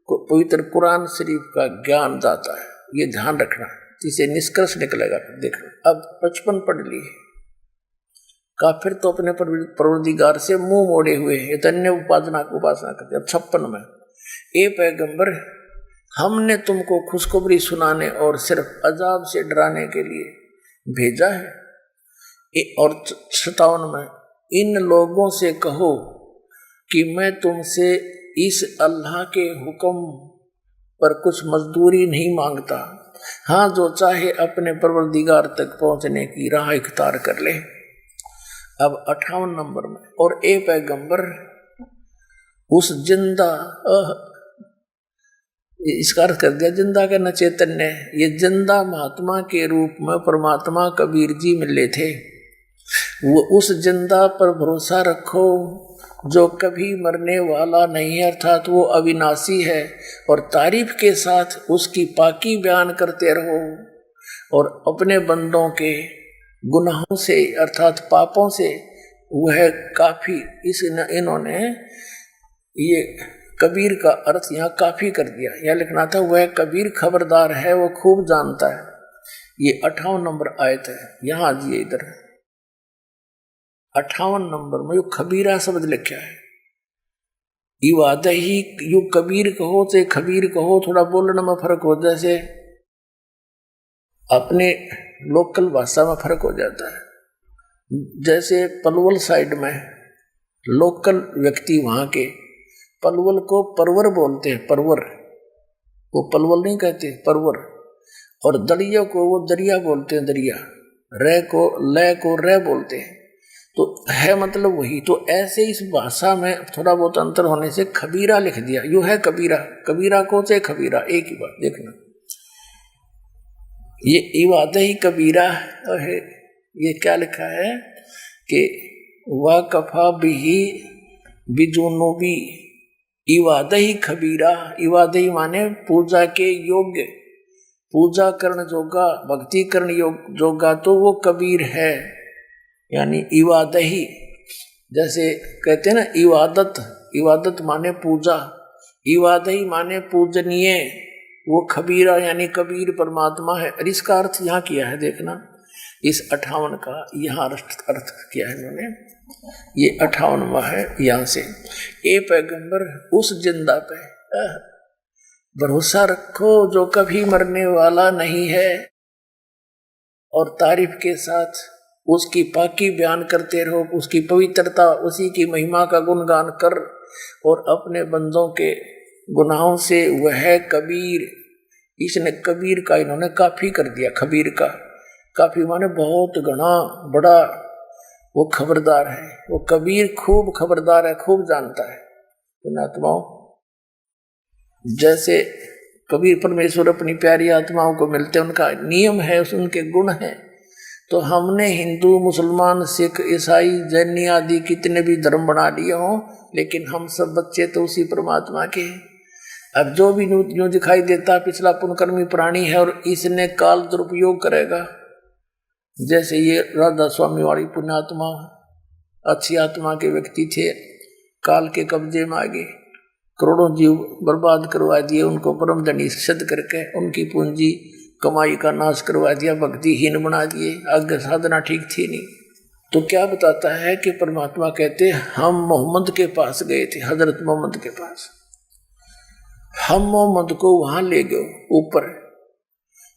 पवित्र कुरान शरीफ का ज्ञान दाता है। ये ध्यान रखना, जिसे निष्कर्ष निकलेगा। देखना, अब 55 पढ़ लिए। काफिर तो अपने परवरदिगार से मुंह मोड़े हुए हैं, तन्य उपासना करते। अब 56 में, ए पैगंबर, हमने तुमको खुशखबरी सुनाने और सिर्फ अजाब से डराने के लिए भेजा है। और 57 में, इन लोगों से कहो कि मैं तुमसे इस अल्लाह के हुक्म पर कुछ मजदूरी नहीं मांगता। हाँ, जो चाहे अपने परवरदिगार तक पहुंचने की राह इख्तियार कर ले। अब 58 नंबर में, और ए पैगंबर, उस जिंदा, इसका अर्थ कर दिया जिंदा का न चैतन्य, ये जिंदा महात्मा के रूप में परमात्मा कबीर जी मिले थे। वो उस जिंदा पर भरोसा रखो जो कभी मरने वाला नहीं है, अर्थात वो अविनाशी है, और तारीफ के साथ उसकी पाकी बयान करते रहो, और अपने बंदों के गुनाहों से अर्थात पापों से वह काफी, इन्होंने ये कबीर का अर्थ यहाँ काफी कर दिया। यह लिखना था, वह कबीर खबरदार है, वो खूब जानता है। ये 58 नंबर आयत है। यहाँ आइए इधर, 58 नंबर में यो खबीरा शब्द लिखा है। इवादही, यू कबीर कहो से खबीर कहो, थोड़ा बोलने में फर्क हो, जैसे अपने लोकल भाषा में फर्क हो जाता है। जैसे पलवल साइड में लोकल व्यक्ति वहां के पलवल को परवर बोलते हैं, परवर, वो पलवल नहीं कहते, परवर। और दरिया को वो दरिया बोलते हैं, दरिया। रे को ले को रे बोलते हैं, तो है मतलब वही। तो ऐसे इस भाषा में थोड़ा बहुत अंतर होने से खबीरा लिख दिया। यू है कबीरा, कबीरा को से खबीरा एक ही बात। देखना, ये इवादे ही कबीरा है। ये क्या लिखा है कि वाकफा बिही बिजुनुबी, इवादे ही खबीरा। इवादे ही माने पूजा के योग्य, पूजा करण जोगा, भक्ति करण जोगा, तो वो कबीर है। यानी इवादही, जैसे कहते हैं ना इबादत, इबादत माने पूजा, इवादही माने पूजनीय, वो खबीरा यानी कबीर परमात्मा है। और इसका अर्थ यहाँ किया है, देखना, इस 58 का यहाँ अर्थ किया है इन्होंने। ये 58वां है यहाँ से। ए पैगंबर उस जिंदा पे भरोसा रखो जो कभी मरने वाला नहीं है, और तारीफ के साथ उसकी पाकी बयान करते रहो, उसकी पवित्रता, उसी की महिमा का गुणगान कर, और अपने बंदों के गुनाहों से वह कबीर, इसने कबीर का इन्होंने काफी कर दिया। खबीर का काफी माने बहुत घना बड़ा, वो खबरदार है, वो कबीर खूब खबरदार है, खूब जानता है। पुण्यात्माओं, जैसे कबीर परमेश्वर अपनी प्यारी आत्माओं को मिलते, उनका नियम है, उनके गुण हैं। तो हमने हिंदू, मुसलमान, सिख, ईसाई, जैनी आदि कितने भी धर्म बना लिए हों, लेकिन हम सब बच्चे तो उसी परमात्मा के हैं। अब जो भी यूं दिखाई देता पिछला पुनकर्मी प्राणी है, और इसने काल दुरुपयोग करेगा। जैसे ये राधा स्वामी वाली पुण्यात्मा, अच्छी आत्मा के व्यक्ति थे, काल के कब्जे में आ गए, करोड़ों जीव बर्बाद करवा दिए, उनको परम धनी सिद्ध करके उनकी पूंजी कमाई का नाश करवा दिया, भक्तिहीन बना दिए, आगे साधना ठीक थी नहीं। तो क्या बताता है कि परमात्मा कहते हम मोहम्मद के पास गए थे, हजरत मोहम्मद के पास। हम मोहम्मद को वहां ले गए ऊपर,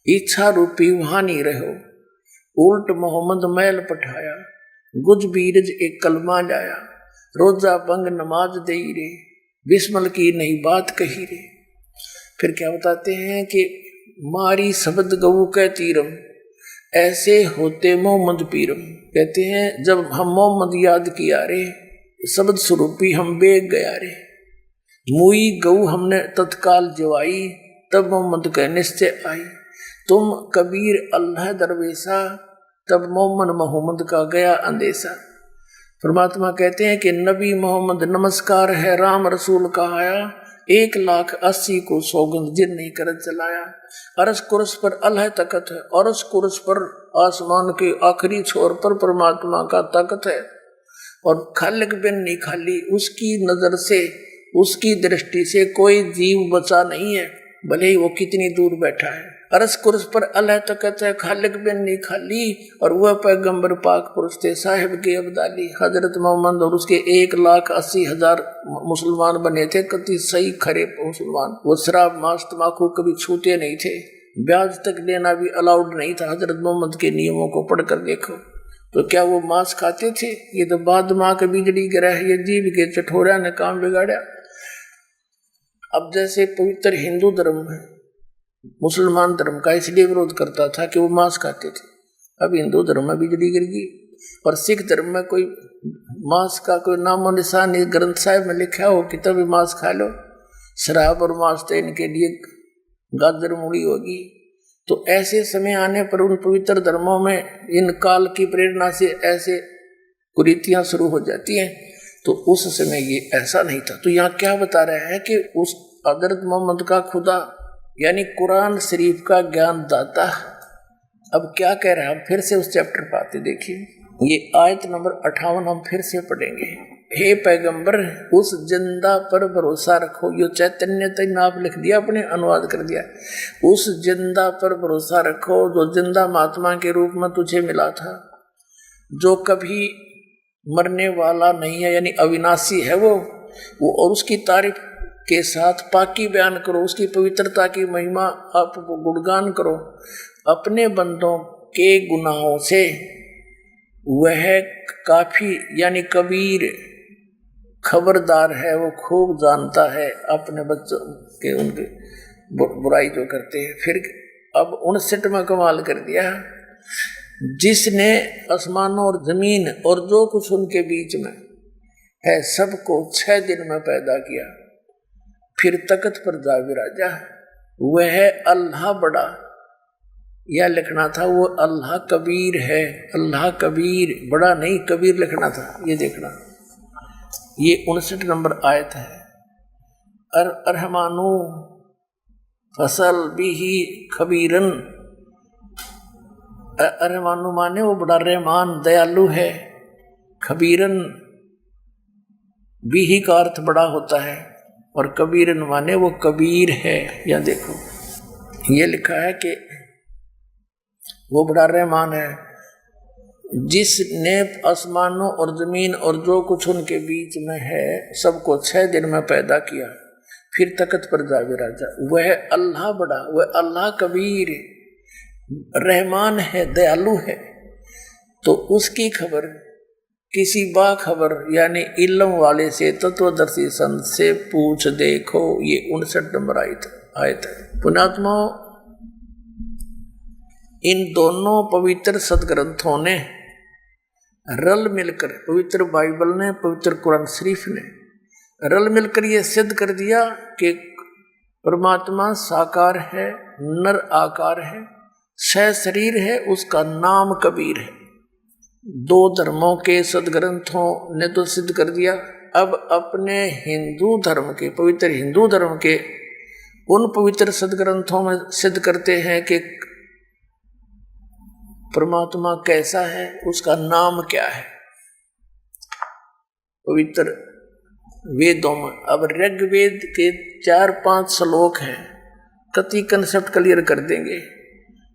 इच्छा रूपी वहां नहीं रहो, उल्ट मोहम्मद मैल पठाया, गुज बीरज एक कलमा लाया, रोजा पंग नमाज दे रे, बिस्मल की नहीं बात कही रे। फिर क्या बताते हैं कि मारी शब्द गऊ कै तीरम, ऐसे होते मोहम्मद पीरम। कहते हैं जब हम मोहम्मद याद किया रे, शब्द स्वरूपी हम बेग गया रे, मुई गऊ हमने तत्काल जवाई, तब मोहम्मद कह निश्चय आई, तुम कबीर अल्लाह दरवेशा, तब मोहम्मद का गया अंदेशा। परमात्मा कहते हैं कि नबी मोहम्मद नमस्कार है, राम रसूल का आया, 1,80,000 को सौगंध जिन नहीं कर चलाया। अरस कुरस पर अल्लाह तकत है, अरस कुरस पर आसमान के आखिरी छोर पर परमात्मा का तकत है, और खालिक बिन नहीं खाली, उसकी नजर से, उसकी दृष्टि से कोई जीव बचा नहीं है, भले ही वो कितनी दूर बैठा है। अरस कुरस पर अल्लाह तकत है, खालिक बिन नहीं खाली, और वह पैगंबर पाक पुरुष थे साहिब के अब्दाली, हजरत मोहम्मद, और उसके 1,80,000 मुसलमान बने थे, कति सही खरे मुसलमान। वो शराब मांस तम्बाकू कभी छूते नहीं थे, ब्याज तक लेना भी अलाउड नहीं था। हजरत मोहम्मद के नियमों को पढ़कर देखो तो क्या वो मांस खाते थे? ये तो बाद माँ के बिजली गिरा है, ये जीव के चठोरा ने काम बिगाड़ा। अब जैसे पवित्र हिंदू धर्म है, मुसलमान धर्म का इसलिए विरोध करता था कि वो मांस खाते थे। अब हिंदू धर्म में बिजली गिर गई, और सिख धर्म में कोई मांस का कोई नामो निशान ग्रंथ साहिब में लिखा हो कि तभी मांस खा लो। शराब और मांस तो इनके लिए गाजर मूड़ी होगी। तो ऐसे समय आने पर उन पवित्र धर्मों में इन काल की प्रेरणा से ऐसे कुरीतियां शुरू हो जाती हैं। तो उस समय ये ऐसा नहीं था। तो यहाँ क्या बता रहा है कि उस हजरत मोहम्मद का खुदा यानी कुरान शरीफ का ज्ञान दाता। अब क्या कह रहा है, हम फिर से उस चैप्टर पर आते, देखिए ये आयत नंबर 58 हम फिर से पढ़ेंगे। हे पैगंबर उस जिंदा पर भरोसा रखो। यो चैतन्य तक आप लिख दिया, अपने अनुवाद कर दिया। उस जिंदा पर भरोसा रखो जो जिंदा महात्मा के रूप में तुझे मिला था, जो कभी मरने वाला नहीं है, यानी अविनाशी है वो। और उसकी तारीफ के साथ पाकी बयान करो, उसकी पवित्रता की महिमा आप गुणगान करो। अपने बंदों के गुनाहों से वह काफी यानी कबीर खबरदार है, वो खूब जानता है अपने बच्चों के उनके बुराई जो करते हैं। फिर अब 59 में कमाल कर दिया, जिसने आसमानों और जमीन और जो कुछ उनके बीच में है सबको 6 दिन में पैदा किया, फिर तख्त पर जा विराजा। वह अल्लाह बड़ा, यह लिखना था, वो अल्लाह कबीर है। अल्लाह कबीर, बड़ा नहीं कबीर लिखना था। ये देखना, ये 59 नंबर आयत है। अरहमानु फसल बिही खबीरन। अरहमानु माने वो बड़ा रहमान दयालु है, खबीरन बिही का अर्थ बड़ा होता है, और कबीरन माने वो कबीर है। या देखो ये लिखा है कि वो बड़ा रहमान है, जिसने आसमानों और जमीन और जो कुछ उनके बीच में है सबको 6 दिन में पैदा किया, फिर तख्त पर जा विराजा, वह अल्लाह बड़ा, वह अल्लाह कबीर रहमान है, दयालु है। तो उसकी खबर किसी बाखबर यानी इल्म वाले से, तत्वदर्शी संत से पूछ देखो। ये 59 नंबर आयत है। पुण्यात्मा, इन दोनों पवित्र सदग्रंथों ने रल मिलकर, पवित्र बाइबल ने, पवित्र कुरान शरीफ ने रल मिलकर ये सिद्ध कर दिया कि परमात्मा साकार है, नर आकार है, सशरीर है, उसका नाम कबीर है। 2 धर्मों के सदग्रंथों ने तो सिद्ध कर दिया। अब अपने हिंदू धर्म के, पवित्र हिंदू धर्म के उन पवित्र सदग्रंथों में सिद्ध करते हैं कि परमात्मा कैसा है, उसका नाम क्या है। पवित्र वेदों में अब ऋग्वेद के 4-5 श्लोक हैं, कति कंसेप्ट क्लियर कर देंगे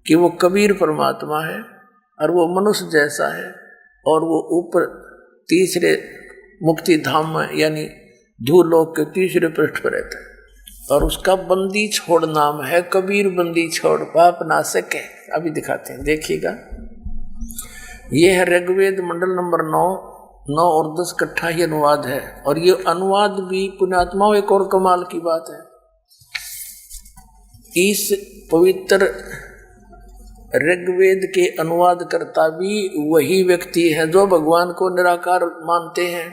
कि वो कबीर परमात्मा है और वो मनुष्य जैसा है, और वो ऊपर तीसरे मुक्ति धाम में यानी धूलोक के तीसरे पृष्ठ पर रहता है, और उसका बंदी छोड़ नाम है कबीर, बंदी छोड़ पाप नाशक है। अभी दिखाते हैं, देखिएगा। ये है ऋग्वेद मंडल नंबर 9 और 10 इकट्ठा ही अनुवाद है, और ये अनुवाद भी पुण्यात्माओं एक और कमाल की बात है। इस पवित्र ऋग्वेद के अनुवाद करता भी वही व्यक्ति है जो भगवान को निराकार मानते हैं,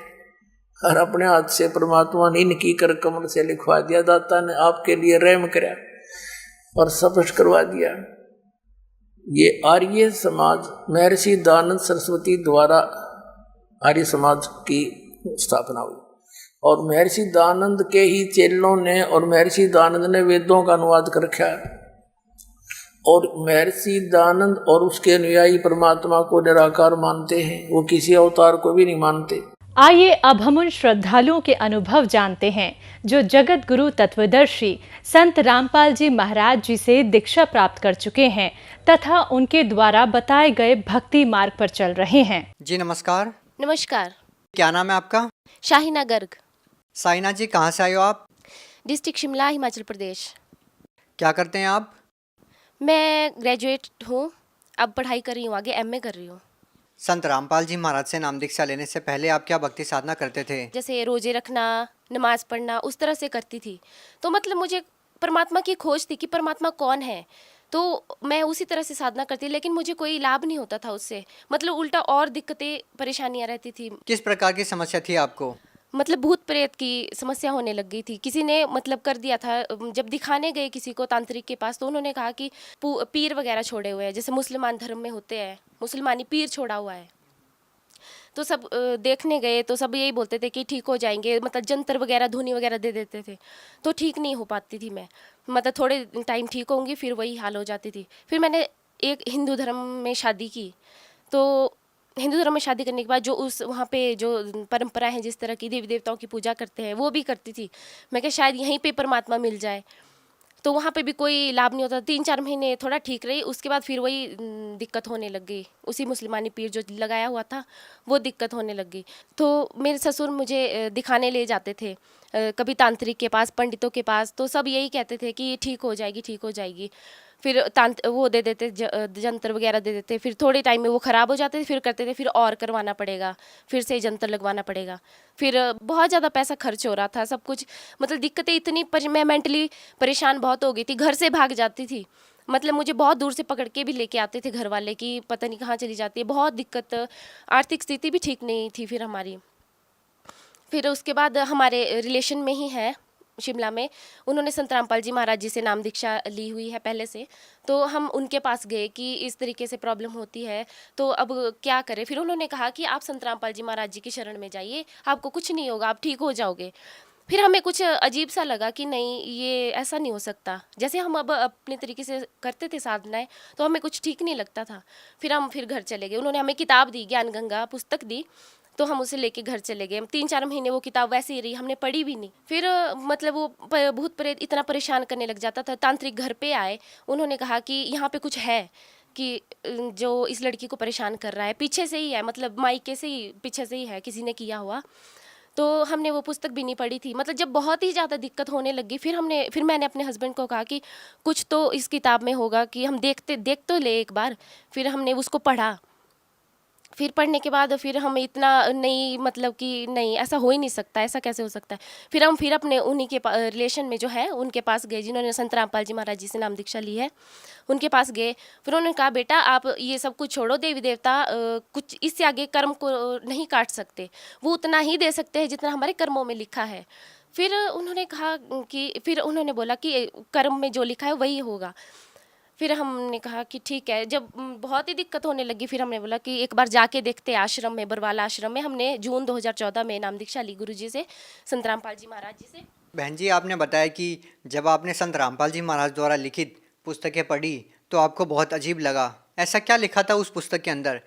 और अपने हाथ से परमात्मा ने इनकी कर कमल से लिखवा दिया, दाता ने आपके लिए रहम कराया और स्पष्ट करवा दिया। ये आर्य समाज महर्षि दयानंद सरस्वती द्वारा आर्य समाज की स्थापना हुई, और महर्षि दयानंद के ही चेलों ने और महर्षि दयानंद ने वेदों का अनुवाद कर रखा है, और महर्षि दयानंद और उसके अनुयायी परमात्मा को निराकार मानते हैं, वो किसी अवतार को भी नहीं मानते। आइए अब हम उन श्रद्धालुओं के अनुभव जानते हैं जो जगत गुरु तत्वदर्शी संत रामपाल जी महाराज जी से दीक्षा प्राप्त कर चुके हैं तथा उनके द्वारा बताए गए भक्ति मार्ग पर चल रहे हैं। जी नमस्कार। नमस्कार। क्या नाम है आपका? शाहीना गर्ग। साइना जी, कहाँ से आए हो आप? डिस्ट्रिक्ट शिमला, हिमाचल प्रदेश। क्या करते हैं आप? मैं ग्रेजुएट हूँ, अब पढ़ाई कर रही हूँ, आगे एमए कर रही हूँ। संत रामपाल जी महाराज से नाम दीक्षा लेने से पहले आप क्या भक्ति साधना करते थे? जैसे रोजे रखना, नमाज पढ़ना, उस तरह से करती थी। तो मतलब मुझे परमात्मा की खोज थी कि परमात्मा कौन है, तो मैं उसी तरह से साधना करती, लेकिन मुझे कोई लाभ नहीं होता था उससे, मतलब उल्टा और दिक्कतें परेशानियाँ रहती थी। किस प्रकार की समस्या थी आपको? मतलब भूत प्रेत की समस्या होने लग गई थी। किसी ने मतलब कर दिया था, जब दिखाने गए किसी को तांत्रिक के पास, तो उन्होंने कहा कि पीर वगैरह छोड़े हुए हैं, जैसे मुसलमान धर्म में होते हैं, मुसलमानी पीर छोड़ा हुआ है। तो सब देखने गए तो सब यही बोलते थे कि ठीक हो जाएंगे, मतलब जंतर वगैरह धुनी वगैरह दे देते थे, तो ठीक नहीं हो पाती थी मैं, मतलब थोड़े टाइम ठीक होंगी फिर वही हाल हो जाती थी। फिर मैंने एक हिंदू धर्म में शादी की, तो हिंदू धर्म में शादी करने के बाद जो उस वहाँ पे जो परंपरा है, जिस तरह की देवी देवताओं की पूजा करते हैं, वो भी करती थी। मैं क्या शायद यहीं पे परमात्मा मिल जाए, तो वहाँ पे भी कोई लाभ नहीं होता। 3-4 महीने थोड़ा ठीक रही, उसके बाद फिर वही दिक्कत होने लग गई। उसी मुसलमानी पीर जो लगाया हुआ था वो दिक्कत होने लग गई। तो मेरे ससुर मुझे दिखाने ले जाते थे, कभी तांत्रिक के पास, पंडितों के पास, तो सब यही कहते थे कि ठीक हो जाएगी, ठीक हो जाएगी। फिर वो दे देते, जंतर वगैरह दे देते, फिर थोड़े टाइम में वो ख़राब हो जाते थे, फिर करते थे फिर और करवाना पड़ेगा, फिर से जंतर लगवाना पड़ेगा, फिर बहुत ज़्यादा पैसा खर्च हो रहा था, सब कुछ मतलब दिक्कतें इतनी, मैं मेंटली परेशान बहुत हो गई थी, घर से भाग जाती थी। मतलब मुझे बहुत दूर से पकड़ के भी लेके आते थे घर वाले कि पता नहीं कहाँ चली जाती है, बहुत दिक्कत, आर्थिक स्थिति भी ठीक नहीं थी फिर हमारी। फिर उसके बाद हमारे रिलेशन में ही है शिमला में, उन्होंने संत रामपाल जी महाराज जी से नाम दीक्षा ली हुई है पहले से, तो हम उनके पास गए कि इस तरीके से प्रॉब्लम होती है, तो अब क्या करें। फिर उन्होंने कहा कि आप संत रामपाल जी महाराज जी की शरण में जाइए, आपको कुछ नहीं होगा, आप ठीक हो जाओगे। फिर हमें कुछ अजीब सा लगा कि नहीं, ये ऐसा नहीं हो सकता। जैसे हम अब अपने तरीके से करते थे साधनाएं, तो हमें कुछ ठीक नहीं लगता था। फिर हम घर चले गए, उन्होंने हमें किताब दी, ज्ञान गंगा पुस्तक दी, तो हम उसे लेके घर चले गए। 3-4 महीने वो किताब वैसे ही रही, हमने पढ़ी भी नहीं। फिर मतलब वो भूत प्रेत इतना परेशान करने लग जाता था। तांत्रिक घर पे आए, उन्होंने कहा कि यहाँ पे कुछ है, कि जो इस लड़की को परेशान कर रहा है पीछे से ही है, मतलब मायके से ही पीछे से ही है, किसी ने किया हुआ। तो हमने वो पुस्तक भी नहीं पढ़ी थी। मतलब जब बहुत ही ज़्यादा दिक्कत होने लगी, फिर मैंने अपने हस्बैंड को कहा कि कुछ तो इस किताब में होगा, कि हम देख तो ले एक बार। फिर हमने उसको पढ़ा। फिर पढ़ने के बाद फिर हम इतना नहीं, मतलब कि नहीं, ऐसा हो ही नहीं सकता, ऐसा कैसे हो सकता है। फिर हम अपने उन्हीं के रिलेशन में जो है उनके पास गए, जिन्होंने संत रामपाल जी महाराज जी से नाम दीक्षा ली है, उनके पास गए। फिर उन्होंने कहा, बेटा आप ये सब कुछ छोड़ो, देवी देवता कुछ इससे आगे कर्म को नहीं काट सकते, वो उतना ही दे सकते हैं जितना हमारे कर्मों में लिखा है। फिर उन्होंने कहा कि, फिर उन्होंने बोला कि कर्म में जो लिखा है वही होगा। फिर हमने कहा कि ठीक है। जब बहुत ही दिक्कत होने लगी, फिर हमने बोला कि एक बार जाके देखते हैं आश्रम में, बरवाला आश्रम में। हमने जून 2014 में नाम दीक्षा ली गुरुजी से, संत रामपाल जी महाराज जी से। बहन जी, आपने बताया कि जब आपने संत रामपाल जी महाराज द्वारा लिखित पुस्तकें पढ़ी तो आपको बहुत अजीब लगा। ऐसा क्या लिखा था उस पुस्तक के अंदर?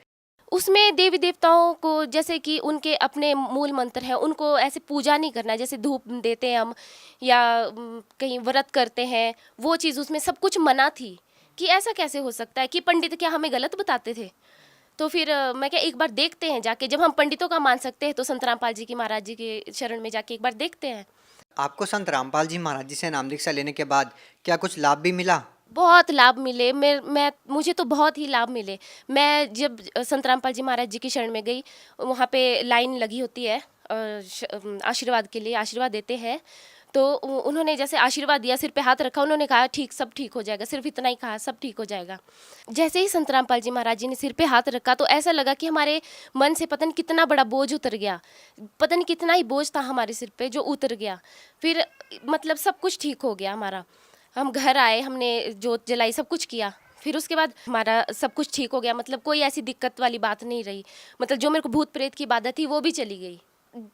उसमें देवी देवताओं को, जैसे कि उनके अपने मूल मंत्र हैं, उनको ऐसे पूजा नहीं करना, जैसे धूप देते हैं हम या कहीं व्रत करते हैं, वो चीज़ उसमें सब कुछ मना थी। कि ऐसा कैसे हो सकता है, कि पंडित क्या हमें गलत बताते थे? तो फिर मैं क्या, एक बार देखते हैं जाके, जब हम पंडितों का मान सकते हैं तो संत रामपाल जी की महाराज जी के शरण में जाके एक बार देखते हैं। आपको संत रामपाल जी महाराज जी से नाम दीक्षा लेने के बाद क्या कुछ लाभ भी मिला? बहुत लाभ मिले। मुझे तो बहुत ही लाभ मिले। मैं जब संत रामपाल जी महाराज जी की शरण में गई, वहाँ पे लाइन लगी होती है आशीर्वाद के लिए, आशीर्वाद देते हैं। तो उन्होंने जैसे आशीर्वाद दिया, सिर पे हाथ रखा, उन्होंने कहा ठीक, सब ठीक हो जाएगा। सिर्फ इतना ही कहा, सब ठीक हो जाएगा। जैसे ही संत रामपाल जी महाराज जी ने सिर पे हाथ रखा तो ऐसा लगा कि हमारे मन से पता नहीं कितना बड़ा बोझ उतर गया, पता नहीं कितना ही बोझ था हमारे सिर पे जो उतर गया। फिर मतलब सब कुछ ठीक हो गया हमारा। हम घर आए, हमने जोत जलाई, सब कुछ किया। फिर उसके बाद हमारा सब कुछ ठीक हो गया। मतलब कोई ऐसी दिक्कत वाली बात नहीं रही। मतलब जो मेरे को भूत प्रेत की बाधा थी वो भी चली गई।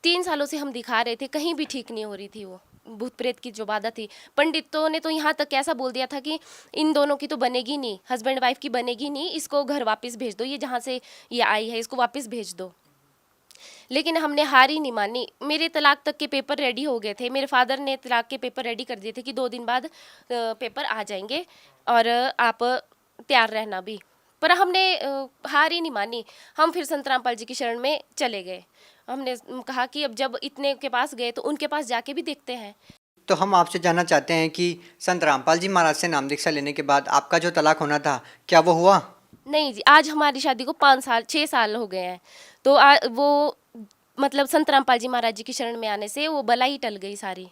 3 सालों से हम दिखा रहे थे, कहीं भी ठीक नहीं हो रही थी वो भूत प्रेत की जो बाधा थी। पंडितों ने तो यहाँ तक ऐसा बोल दिया था कि इन दोनों की तो बनेगी नहीं, हस्बैंड वाइफ की बनेगी नहीं, इसको घर वापस भेज दो, ये जहाँ से ये आई है इसको वापस भेज दो। लेकिन हमने हार ही नहीं मानी। मेरे तलाक तक के पेपर रेडी हो गए थे। मेरे फादर ने तलाक के पेपर रेडी कर दिए थे कि 2 दिन बाद पेपर आ जाएंगे और आप तैयार रहना भी। पर हमने हार ही नहीं मानी। हम फिर संत रामपाल जी की शरण में चले गए। हमने कहा कि अब जब इतने के पास गए तो उनके पास जाके भी देखते हैं। तो हम आपसे जानना चाहते हैं कि संत रामपाल जी महाराज से नाम दीक्षा लेने के बाद आपका जो तलाक होना था, क्या वो हुआ? नहीं जी, आज हमारी शादी को 6 साल हो गए हैं। तो वो मतलब संत रामपाल जी महाराज जी की शरण में आने से वो बला ही टल गई सारी।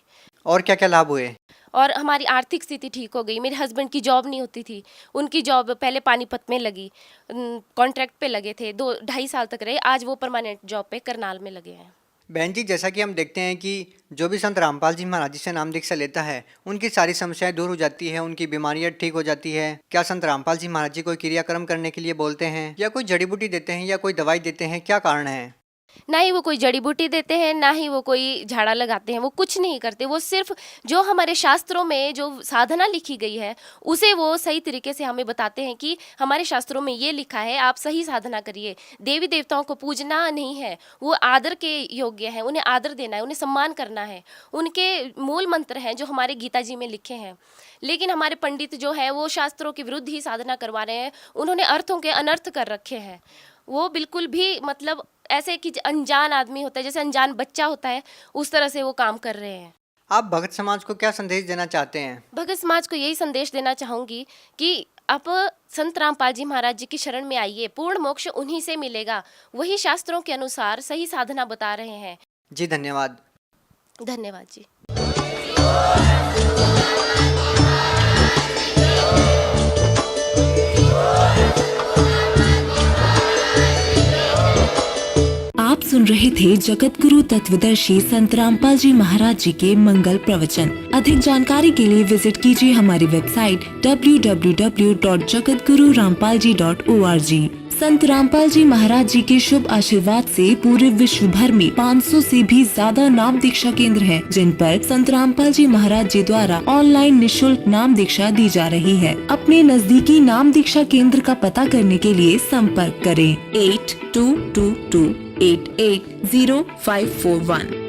और क्या क्या लाभ हुए? और हमारी आर्थिक स्थिति ठीक हो गई। मेरे हस्बैंड की जॉब नहीं होती थी, उनकी जॉब पहले पानीपत में लगी, कॉन्ट्रैक्ट पे लगे थे, 2-2.5 साल तक रहे। आज वो परमानेंट जॉब पे करनाल में लगे हैं। बहन जी, जैसा कि हम देखते हैं कि जो भी संत रामपाल जी महाराज जी से नाम दीक्षा लेता है उनकी सारी समस्याएं दूर हो जाती है, उनकी बीमारियां ठीक हो जाती है। क्या संत रामपाल जी महाराज जी कोई क्रियाक्रम करने के लिए बोलते हैं, या कोई जड़ी बूटी देते हैं, या कोई दवाई देते हैं? क्या कारण है? ना ही वो कोई जड़ी बूटी देते हैं, ना ही वो कोई झाड़ा लगाते हैं, वो कुछ नहीं करते। वो सिर्फ जो हमारे शास्त्रों में जो साधना लिखी गई है उसे वो सही तरीके से हमें बताते हैं कि हमारे शास्त्रों में ये लिखा है, आप सही साधना करिए। देवी देवताओं को पूजना नहीं है, वो आदर के योग्य है, उन्हें आदर देना है, उन्हें सम्मान करना है। उनके मूल मंत्र हैं जो हमारे गीता जी में लिखे हैं। लेकिन हमारे पंडित जो है वो शास्त्रों के विरुद्ध ही साधना करवा रहे हैं। उन्होंने अर्थों के अनर्थ कर रखे हैं। वो बिल्कुल भी मतलब ऐसे कि अनजान आदमी होता है, जैसे अनजान बच्चा होता है, उस तरह से वो काम कर रहे हैं। आप भगत समाज को क्या संदेश देना चाहते हैं? भगत समाज को यही संदेश देना चाहूँगी कि आप संत रामपाल जी महाराज जी की शरण में आइए। पूर्ण मोक्ष उन्हीं से मिलेगा, वही शास्त्रों के अनुसार सही साधना बता रहे हैं। जी धन्यवाद। धन्यवाद जी। आप सुन रहे थे जगत गुरु तत्वदर्शी संत रामपाल जी महाराज जी के मंगल प्रवचन। अधिक जानकारी के लिए विजिट कीजिए हमारी वेबसाइट www.jagatgururampalji.org। संत रामपाल जी महाराज जी के शुभ आशीर्वाद से पूरे विश्व भर में 500 से भी ज्यादा नाम दीक्षा केंद्र हैं, जिन पर संत रामपाल जी महाराज जी द्वारा ऑनलाइन निशुल्क नाम दीक्षा दी जा रही है। अपने नजदीकी नाम दीक्षा केंद्र का पता करने के लिए संपर्क करें 8222880541।